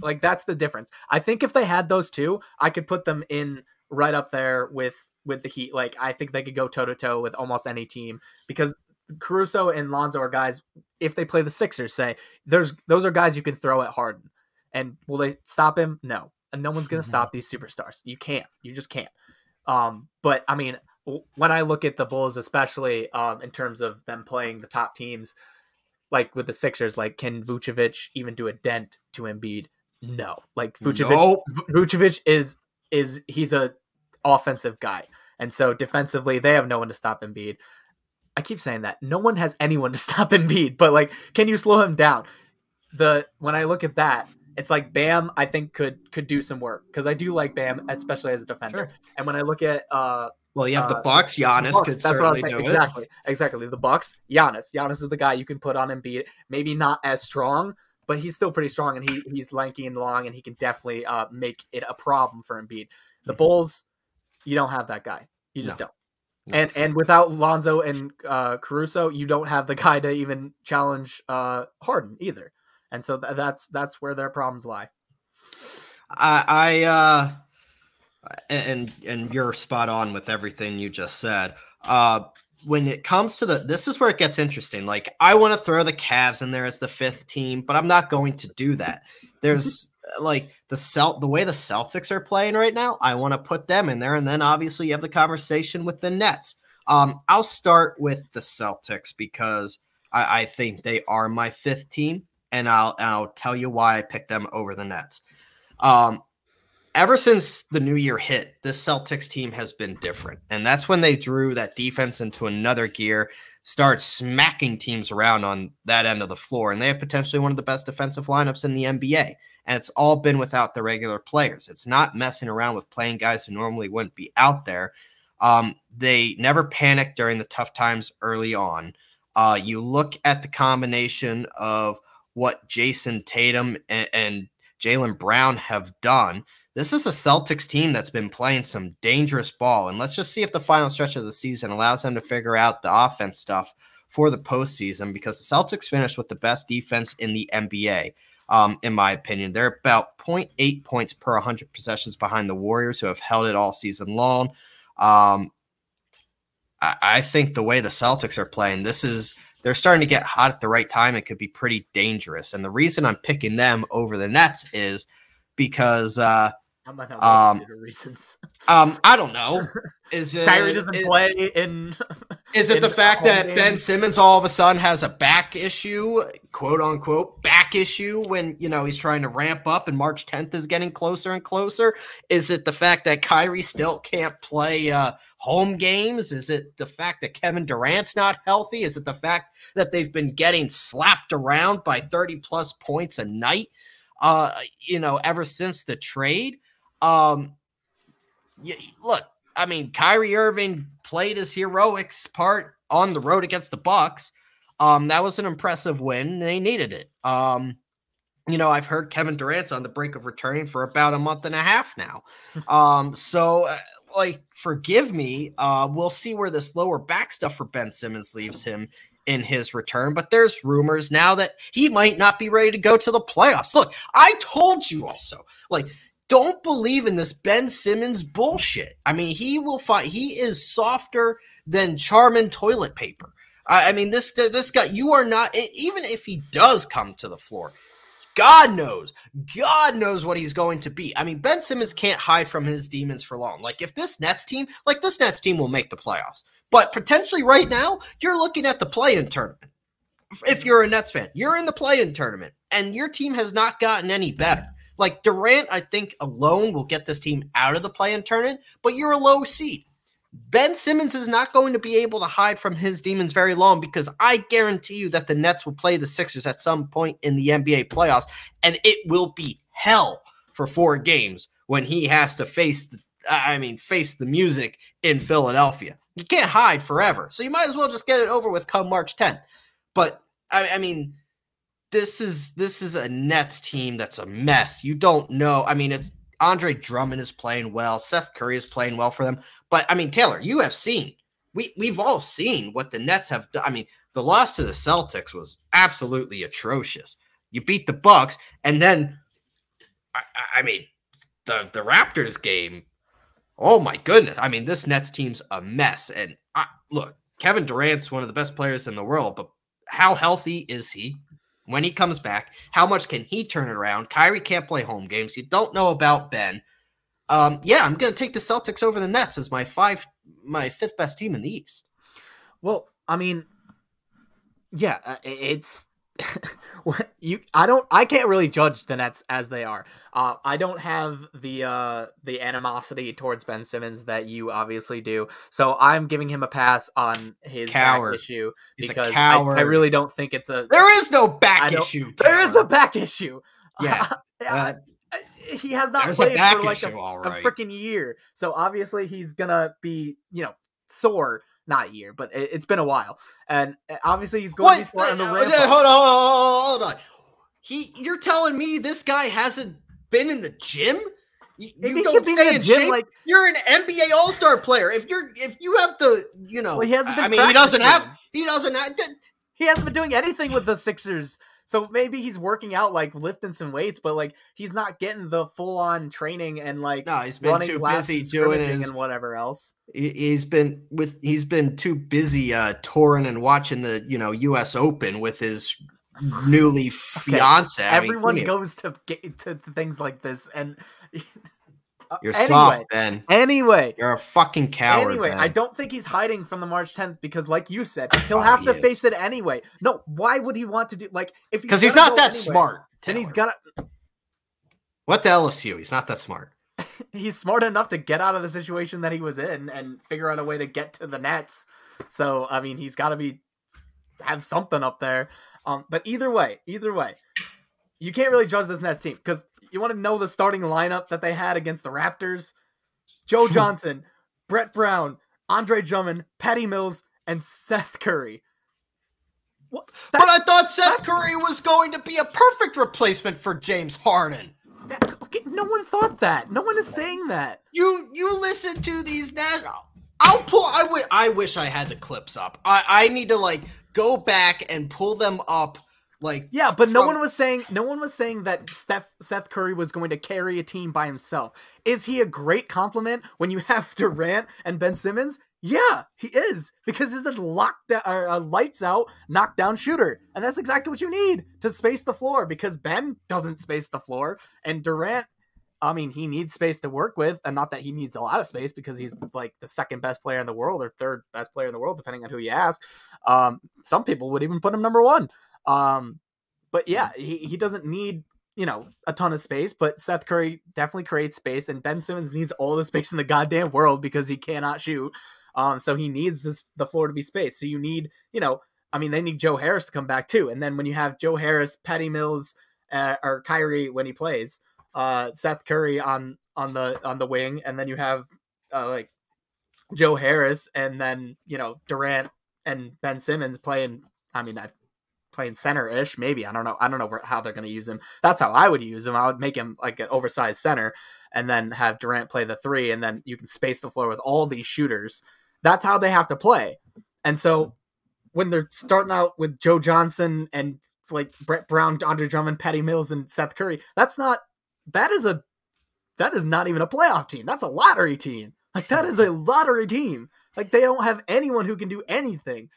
like that's the difference. I think if they had those 2, I could put them in right up there with the Heat. Like, I think they could go toe-to-toe with almost any team because Caruso and Lonzo are guys, if they play the Sixers, say, those are guys you can throw at Harden. And will they stop him? No. And no one's going to stop these superstars. You can't. You just can't. But, I mean, when I look at the Bulls, especially in terms of them playing the top teams, like with the Sixers, like, can Vucevic even do a dent to Embiid? No. Like, Vucevic is he's a offensive guy. And so defensively, they have no one to stop Embiid. I keep saying that. No one has anyone to stop Embiid, but like, can you slow him down? When I look at that, it's like Bam, I think could do some work, because I do like Bam, especially as a defender. Sure. And when I look at well, you have the Bucks. Giannis could certainly do it. Exactly. The Bucks. Giannis is the guy you can put on Embiid. Maybe not as strong, but he's still pretty strong, and he's lanky and long, and he can definitely make it a problem for Embiid. The Bulls, you don't have that guy. You just don't. No. And without Lonzo and Caruso, you don't have the guy to even challenge Harden either. And so that's where their problems lie. And you're spot on with everything you just said. When it comes to this is where it gets interesting. Like, I want to throw the Cavs in there as the 5th team, but I'm not going to do that. There's like the way the Celtics are playing right now, I want to put them in there. And then obviously you have the conversation with the Nets. I'll start with the Celtics because I think they are my 5th team. And I'll tell you why I picked them over the Nets. Ever since the new year hit, this Celtics team has been different. And that's when they drew that defense into another gear, started smacking teams around on that end of the floor. And they have potentially one of the best defensive lineups in the NBA. And it's all been without the regular players. It's not messing around with playing guys who normally wouldn't be out there. They never panicked during the tough times early on. You look at the combination of what Jason Tatum and Jaylen Brown have done. This is a Celtics team that's been playing some dangerous ball. And let's just see if the final stretch of the season allows them to figure out the offense stuff for the postseason, because the Celtics finished with the best defense in the NBA. In my opinion, they're about 0.8 points per 100 possessions behind the Warriors, who have held it all season long. I think the way the Celtics are playing, they're starting to get hot at the right time. It could be pretty dangerous. And the reason I'm picking them over the Nets is because reasons. I don't know. Is it Kyrie doesn't play in? Is it the fact that Ben Simmons all of a sudden has a back issue, quote unquote back issue, when he's trying to ramp up and March 10th is getting closer and closer? Is it the fact that Kyrie still can't play home games? Is it the fact that Kevin Durant's not healthy? Is it the fact that they've been getting slapped around by 30 plus points a night? Ever since the trade. Look, I mean, Kyrie Irving played his heroics part on the road against the Bucks. That was an impressive win. They needed it. I've heard Kevin Durant's on the brink of returning for about a month and a half now. Forgive me. We'll see where this lower back stuff for Ben Simmons leaves him in his return, but there's rumors now that he might not be ready to go to the playoffs. Look, I told you also, don't believe in this Ben Simmons bullshit. I mean, he is softer than Charmin toilet paper. I mean, this guy, you are not, even if he does come to the floor, God knows what he's going to be. I mean, Ben Simmons can't hide from his demons for long. If this Nets team will make the playoffs. But potentially right now, you're looking at the play-in tournament. If you're a Nets fan, you're in the play-in tournament, and your team has not gotten any better. Durant, I think, alone will get this team out of the play-in tournament, but you're a low seed. Ben Simmons is not going to be able to hide from his demons very long, because I guarantee you that the Nets will play the Sixers at some point in the NBA playoffs, and it will be hell for 4 games when he has to face the music in Philadelphia. You can't hide forever, so you might as well just get it over with come March 10th. But I mean, this is a Nets team that's a mess. You don't know. I mean, it's Andre Drummond is playing well. Seth Curry is playing well for them. But I mean, Taylor, you have seen. We've all seen what the Nets have done. I mean, the loss to the Celtics was absolutely atrocious. You beat the Bucks, and then I mean, the Raptors game. Oh, my goodness. I mean, this Nets team's a mess. And look, Kevin Durant's one of the best players in the world, but how healthy is he when he comes back? How much can he turn it around? Kyrie can't play home games. You don't know about Ben. I'm going to take the Celtics over the Nets as my 5th best team in the East. Well, I mean, yeah, it's I can't really judge the Nets as they are. I don't have the animosity towards Ben Simmons that you obviously do. So I'm giving him a pass on his back issue because I really don't think it's a. There is no back issue. There is a back issue. Yeah. He has not played for like a freaking year. So obviously he's gonna be, sore. Not a year, but it's been a while, and obviously he's going to be sore on the ramp. Hold on. You're telling me this guy hasn't been in the gym? You don't stay in shape. Like, you're an NBA All-Star player. If you have the, well, he hasn't been. He hasn't been doing anything with the Sixers. So maybe he's working out, like lifting some weights, but like he's not getting the full on training and like he's been too busy doing his and whatever else. He's been too busy touring and watching the U.S. Open with his newly fiance. Everyone goes to things like this, and you're soft, Ben. Anyway, you're a fucking coward. Anyway, Ben. I don't think he's hiding from the March 10th because, like you said, he'll have to face it anyway. No, why would he want to do because he's not that smart? Then he's gonna. What to LSU? He's not that smart. He's smart enough to get out of the situation that he was in and figure out a way to get to the Nets. So I mean, he's got to have something up there. But either way, you can't really judge this Nets team because. You want to know the starting lineup that they had against the Raptors? Joe Johnson, Brett Brown, Andre Drummond, Patty Mills, and Seth Curry. But I thought Seth Curry was going to be a perfect replacement for James Harden. Okay, no one thought that. No one is saying that. You listen to these national. I wish I had the clips up. I need to go back and pull them up. But no one was saying that Seth Curry was going to carry a team by himself. Is he a great compliment when you have Durant and Ben Simmons? Yeah, he is, because he's a lights out knockdown shooter, and that's exactly what you need to space the floor. Because Ben doesn't space the floor, and Durant, he needs space to work with, and not that he needs a lot of space because he's like the second best player in the world or third best player in the world, depending on who you ask. Some people would even put him number one. But yeah, he doesn't need, a ton of space, but Seth Curry definitely creates space, and Ben Simmons needs all the space in the goddamn world because he cannot shoot. So he needs the floor to be spaced. So you need, they need Joe Harris to come back too. And then when you have Joe Harris, Patty Mills, or Kyrie when he plays, Seth Curry on the wing, and then you have Joe Harris, and then Durant and Ben Simmons playing center-ish, maybe. I don't know how they're going to use him. That's how I would use him. I would make him like an oversized center and then have Durant play the three, and then you can space the floor with all these shooters. That's how they have to play. And so when they're starting out with Joe Johnson and Brett Brown, Andre Drummond, Patty Mills, and Seth Curry, that is not even a playoff team. That's a lottery team. That is a lottery team. They don't have anyone who can do anything.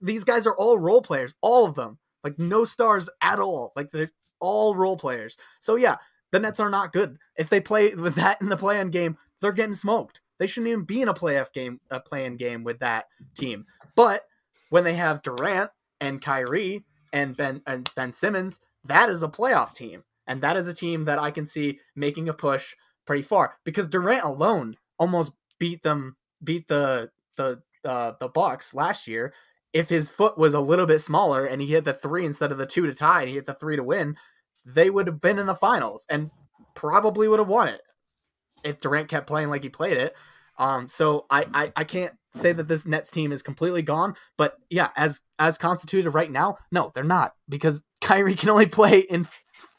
These guys are all role players, all of them. No stars at all. They're all role players. So yeah, the Nets are not good. If they play with that in the play-in game, they're getting smoked. They shouldn't even be in a play-in game with that team. But when they have Durant and Kyrie and Ben Simmons, that is a playoff team. And that is a team that I can see making a push pretty far. Because Durant alone almost beat the Bucks last year. If his foot was a little bit smaller and he hit the 3 instead of the 2 to tie and he hit the 3 to win, they would have been in the finals and probably would have won it if Durant kept playing like he played it. So I can't say that this Nets team is completely gone, but yeah, as constituted right now, no, they're not, because Kyrie can only play in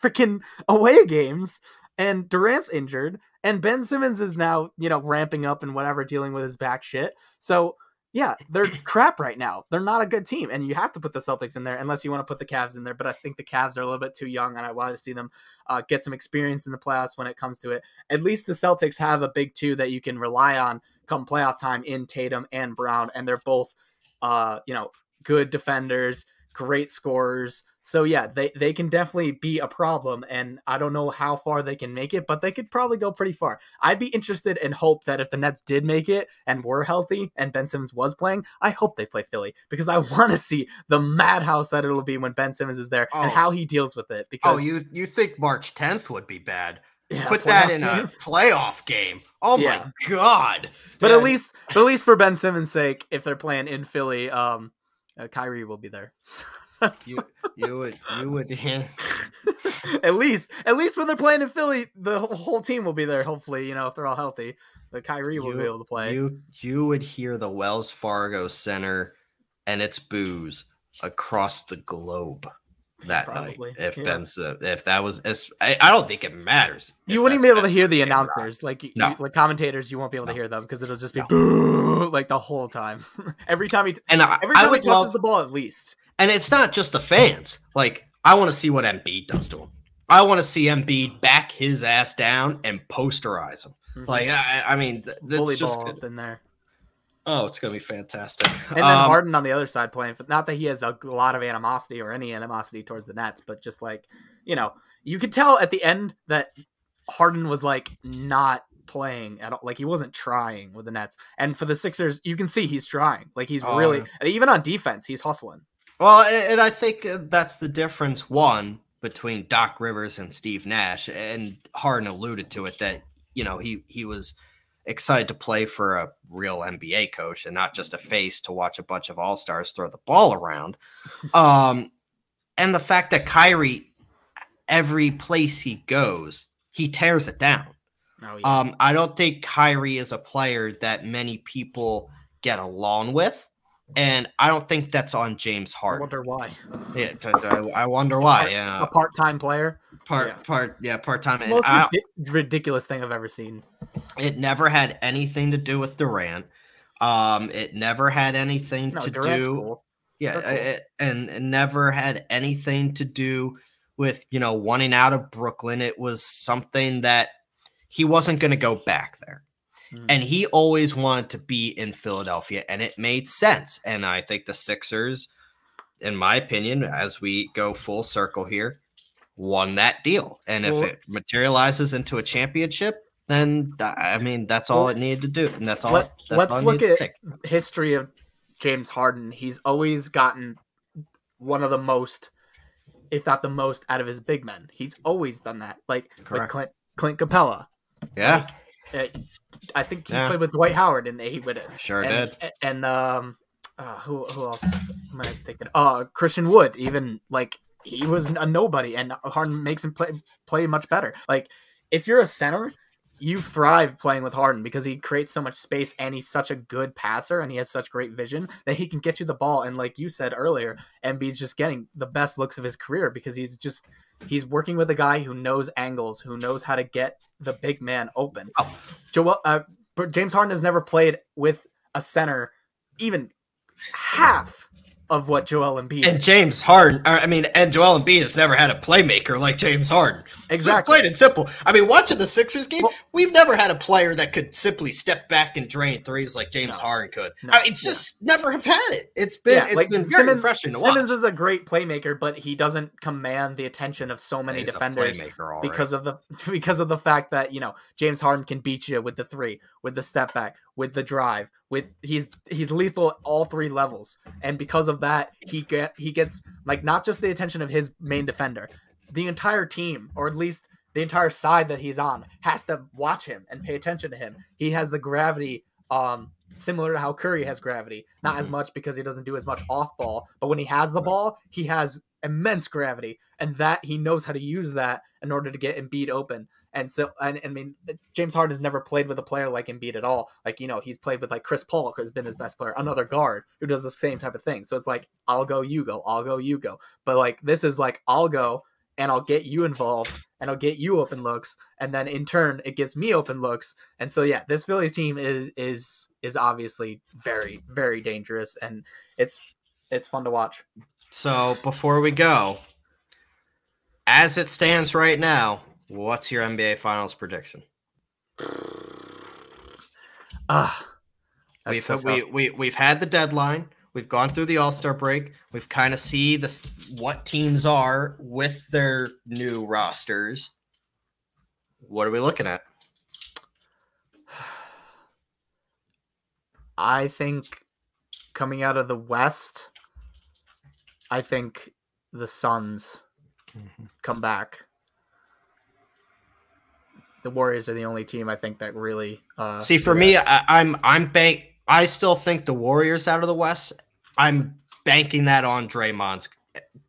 freaking away games and Durant's injured and Ben Simmons is now, ramping up and whatever, dealing with his back shit. So yeah, they're crap right now. They're not a good team, and you have to put the Celtics in there unless you want to put the Cavs in there, but I think the Cavs are a little bit too young, and I want to see them get some experience in the playoffs when it comes to it. At least the Celtics have a big two that you can rely on come playoff time in Tatum and Brown, and they're both, good defenders, great scorers. So yeah, they can definitely be a problem, and I don't know how far they can make it, but they could probably go pretty far. I'd be interested and hope that if the Nets did make it and were healthy and Ben Simmons was playing, I hope they play Philly, because I want to see the madhouse that it'll be when Ben Simmons is there and how he deals with it. Because you think March 10th would be bad? Yeah, put that in a playoff game. Oh my God! But at least for Ben Simmons' sake, if they're playing in Philly, Kyrie will be there. you would yeah. at least when they're playing in Philly, the whole team will be there. Hopefully, if they're all healthy, but Kyrie will be able to play. You would hear the Wells Fargo Center and its boos across the globe that night. If that was, I don't think it matters. You wouldn't be able to hear the announcers, like commentators. You won't be able to hear them because it'll just be boo like the whole time. every time he touches the ball, at least. And it's not just the fans. Like, I want to see what Embiid does to him. I want to see Embiid back his ass down and posterize him. Mm-hmm. Like, I mean, that's just ball up in there. Oh, it's gonna be fantastic. And then Harden on the other side playing. Not that he has a lot of animosity or any animosity towards the Nets, but just like, you could tell at the end that Harden was like not playing at all. Like, he wasn't trying with the Nets. And for the Sixers, you can see he's trying. Like, he's really, even on defense, he's hustling. Well, and I think that's the difference, one, between Doc Rivers and Steve Nash. And Harden alluded to it, that, he was excited to play for a real NBA coach and not just a face to watch a bunch of all-stars throw the ball around. And the fact that Kyrie, every place he goes, he tears it down. Oh, yeah. I don't think Kyrie is a player that many people get along with. And I don't think that's on James Harden. I wonder why. Yeah, I wonder why. Yeah, a part-time player. Part-time. It's the most ridiculous thing I've ever seen. It never had anything to do with Durant. It never had anything to Durant's do. Cool. Yeah, cool. And it never had anything to do with wanting out of Brooklyn. It was something that he wasn't going to go back there. And he always wanted to be in Philadelphia, and it made sense. And I think the Sixers, in my opinion, as we go full circle here, won that deal. And if it materializes into a championship, then, I mean, that's all it needed to do. And that's all. Let's look at history of James Harden. He's always gotten one of the most, if not the most, out of his big men. He's always done that. Like with Clint Capella. Yeah. I think he played with Dwight Howard and he would did. And who else am I thinking? Christian Wood, even, like, he was a nobody, and Harden makes him play much better. Like, if you're a center, you thrive playing with Harden because he creates so much space, and he's such a good passer, and he has such great vision that he can get you the ball. And like you said earlier, Embiid's just getting the best looks of his career because he's working with a guy who knows angles, who knows how to get the big man open. James Harden has never played with a center even half of what Joel Embiid and James Harden. And Joel Embiid has never had a playmaker like James Harden. Exactly. Plain and simple. I mean, watching the Sixers game, we've never had a player that could simply step back and drain threes like James Harden could. Never have had it. It's been very refreshing to watch. Simmons is a great playmaker, but he doesn't command the attention of so many defenders because of the fact that James Harden can beat you with the three, with the step back, with the drive, he's lethal at all three levels, and because of that, he gets like not just the attention of his main defender, the entire team, or at least the entire side that he's on, has to watch him and pay attention to him. He has the gravity, similar to how Curry has gravity, not as much because he doesn't do as much off ball, but when he has the ball, he has immense gravity, and that he knows how to use that in order to get Embiid open. And so, I mean, James Harden has never played with a player like Embiid at all. Like, he's played with like Chris Paul, who has been his best player, another guard who does the same type of thing. So it's like, I'll go, you go, I'll go, you go. But like, this is like, I'll go and I'll get you involved and I'll get you open looks. And then in turn, it gives me open looks. And so, yeah, this Phillies team is obviously very, very dangerous, and it's fun to watch. So before we go, as it stands right now, what's your NBA Finals prediction? We've had the deadline. We've gone through the All-Star break. We've kind of see what teams are with their new rosters. What are we looking at? I think coming out of the West, I think the Suns come back. The Warriors are the only team I think that really see. For me, I still think the Warriors out of the West. I'm banking that on Draymond's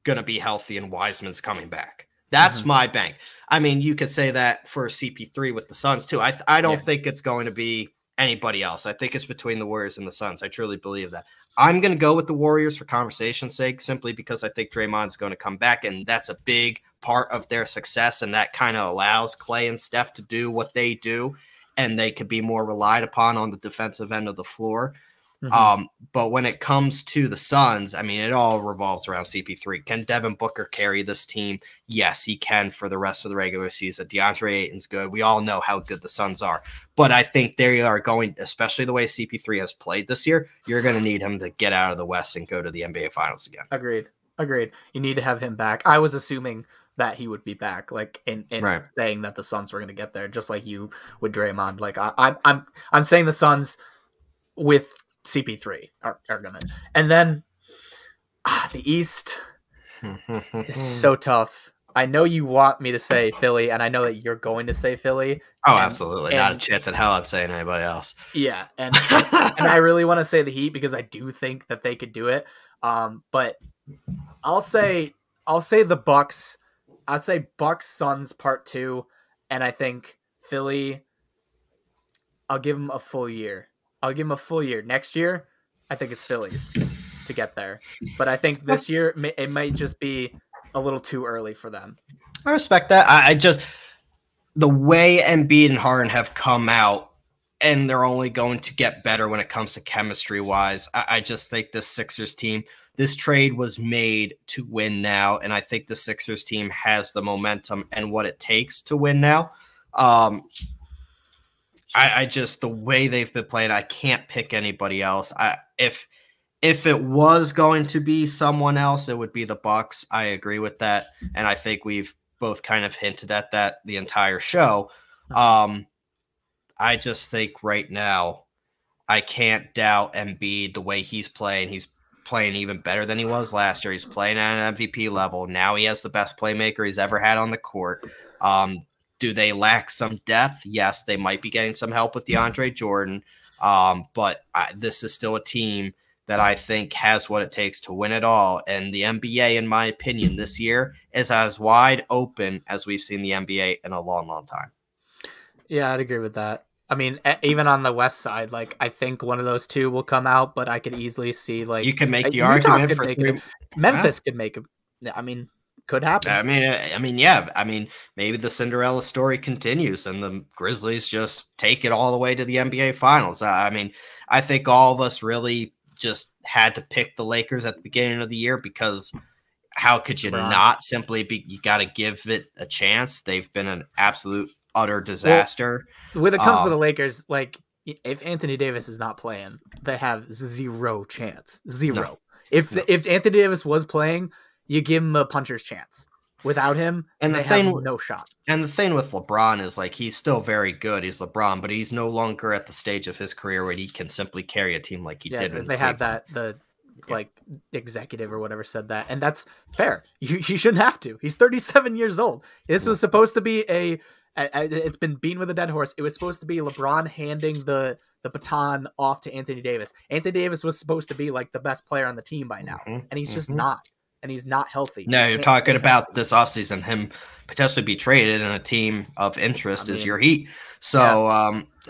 going to be healthy and Wiseman's coming back. That's my bank. I mean, you could say that for CP3 with the Suns too. I don't think it's going to be anybody else. I think it's between the Warriors and the Suns. I truly believe that. I'm going to go with the Warriors for conversation's sake, simply because I think Draymond's going to come back, and that's a big part of their success, and that kind of allows Clay and Steph to do what they do, and they could be more relied upon on the defensive end of the floor. But when it comes to the Suns, I mean, it all revolves around CP3. Can Devin Booker carry this team? Yes, he can for the rest of the regular season. DeAndre Ayton's good. We all know how good the Suns are. But I think they are going, especially the way CP3 has played this year, you're going to need him to get out of the West and go to the NBA Finals again. Agreed. You need to have him back. I was assuming that he would be back, like in saying that the Suns were going to get there, just like you with Draymond. Like I'm saying the Suns with CP3 are gonna, and then the East is so tough. I know you want me to say Philly, and I know that you're going to say Philly. Oh, absolutely, not a chance in hell I'm saying anybody else. Yeah, and I really want to say the Heat because I do think that they could do it. But I'll say the Bucks. I'd say Bucks Suns part 2, and I think Philly. I'll give them a full year. Next year, I think it's Phillies to get there. But I think this year, it might just be a little too early for them. I respect that. I just, the way Embiid and Harden have come out, and they're only going to get better when it comes to chemistry-wise. I just think this Sixers team, this trade was made to win now, and I think the Sixers team has the momentum and what it takes to win now. I just, the way they've been playing, I can't pick anybody else. If it was going to be someone else, it would be the Bucks. I agree with that, and I think we've both kind of hinted at that the entire show. I just think right now, I can't doubt Embiid the way he's playing. He's playing even better than he was last year. He's playing at an MVP level. Now he has the best playmaker he's ever had on the court. Do they lack some depth? Yes, they might be getting some help with DeAndre Jordan. But this is still a team that I think has what it takes to win it all. And the NBA, in my opinion, this year is as wide open as we've seen the NBA in a long, long time. Yeah, I'd agree with that. I mean, even on the West side, like I think one of those two will come out, but I could easily see like you can make the argument for Memphis could make it. I mean, could happen. I mean, yeah. I mean, maybe the Cinderella story continues and the Grizzlies just take it all the way to the NBA Finals. I mean, I think all of us really just had to pick the Lakers at the beginning of the year because how could you not simply be? You got to give it a chance. They've been an absolute utter disaster. Well, when it comes to the Lakers, like if Anthony Davis is not playing, they have zero chance. Zero. No. If Anthony Davis was playing, you give him a puncher's chance. Without him, and they have no shot. And the thing with LeBron is like he's still very good. He's LeBron, but he's no longer at the stage of his career where he can simply carry a team like he did. They have that executive or whatever said that, and that's fair. He shouldn't have to. He's 37 years old. This was supposed to be it's been beaten with a dead horse. It was supposed to be LeBron handing the baton off to Anthony Davis. Anthony Davis was supposed to be like the best player on the team by now, and he's just not. And he's not healthy. No, you're talking about this offseason, him potentially be traded, and a team of interest is your Heat. So,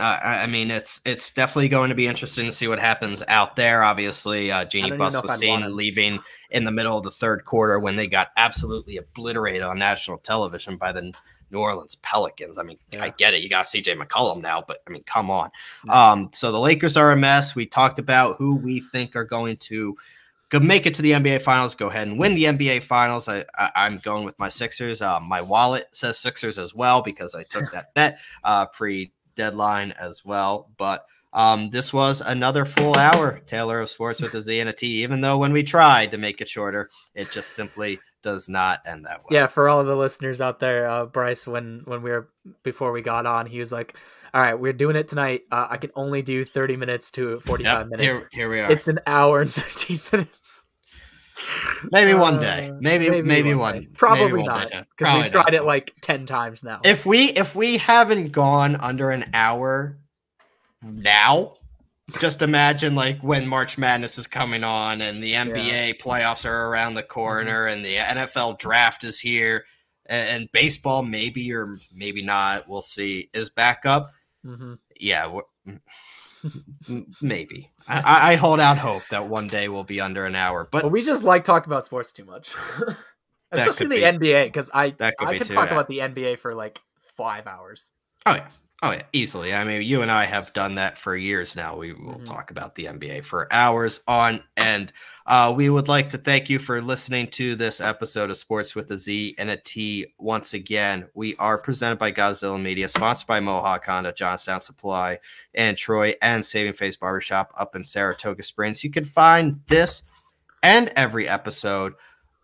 I mean, it's definitely going to be interesting to see what happens out there. Obviously, Jeannie Buss was seen leaving in the middle of the third quarter when they got absolutely obliterated on national television by the New Orleans Pelicans. I mean, I get it. You got CJ McCollum now, but I mean, come on. So the Lakers are a mess. We talked about who we think are going to make it to the NBA Finals, go ahead and win the NBA Finals. I'm going with my Sixers. My wallet says Sixers as well because I took that bet pre-deadline as well. But This was another full hour, Taylor, of Sports with a Z and a T, even though when we tried to make it shorter, it just simply does not end that way. Yeah, for all of the listeners out there, Bryce, when before we got on, he was like, all right, we're doing it tonight. I can only do 30 minutes to 45 minutes. Here we are. It's an hour and 13 minutes. Maybe one day. Maybe one day. Probably not, because we've tried it like 10 times now. If we haven't gone under an hour now, just imagine like when March Madness is coming on and the NBA playoffs are around the corner and the NFL draft is here and baseball maybe or maybe not, we'll see, is back up. Yeah, maybe. I hold out hope that one day we'll be under an hour. But we just like talking about sports too much. Especially the NBA, because I could talk about the NBA for like 5 hours. Oh, yeah, easily. I mean, you and I have done that for years now. We will talk about the NBA for hours on end. We would like to thank you for listening to this episode of Sports with a Z and a T. Once again, we are presented by Gozilla Media, sponsored by Mohawk Honda, Johnstown Supply, and Troy, and Saving Face Barbershop up in Saratoga Springs. You can find this and every episode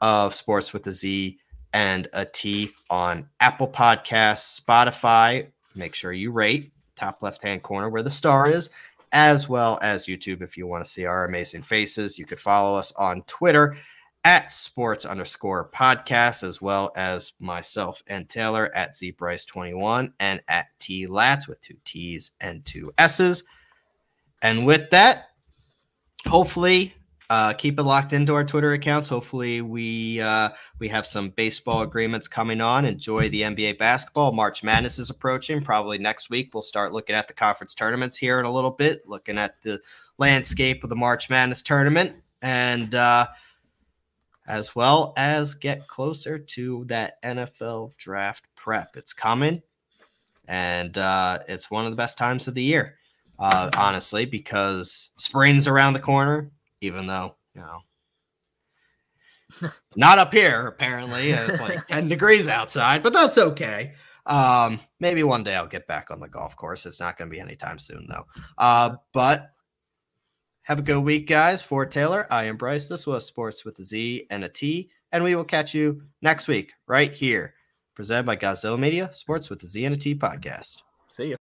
of Sports with a Z and a T on Apple Podcasts, Spotify. Make sure you rate, top left-hand corner where the star is, as well as YouTube if you want to see our amazing faces. You could follow us on Twitter at sports_podcast, as well as myself and Taylor at ZBryce21 and at TLats with 2 T's and 2 S's. And with that, hopefully keep it locked into our Twitter accounts. Hopefully we have some baseball agreements coming on. Enjoy the NBA basketball. March Madness is approaching. Probably next week we'll start looking at the conference tournaments here in a little bit, looking at the landscape of the March Madness tournament, and as well as get closer to that NFL draft prep. It's coming, and it's one of the best times of the year, honestly, because spring's around the corner. Even though, not up here, apparently. It's like 10 degrees outside, but that's okay. Maybe one day I'll get back on the golf course. It's not going to be anytime soon, though. But have a good week, guys. For Taylor, I am Bryce. This was Sports with a Z and a T, and we will catch you next week right here. Presented by Gozilla Media, Sports with a Z and a T podcast. See you.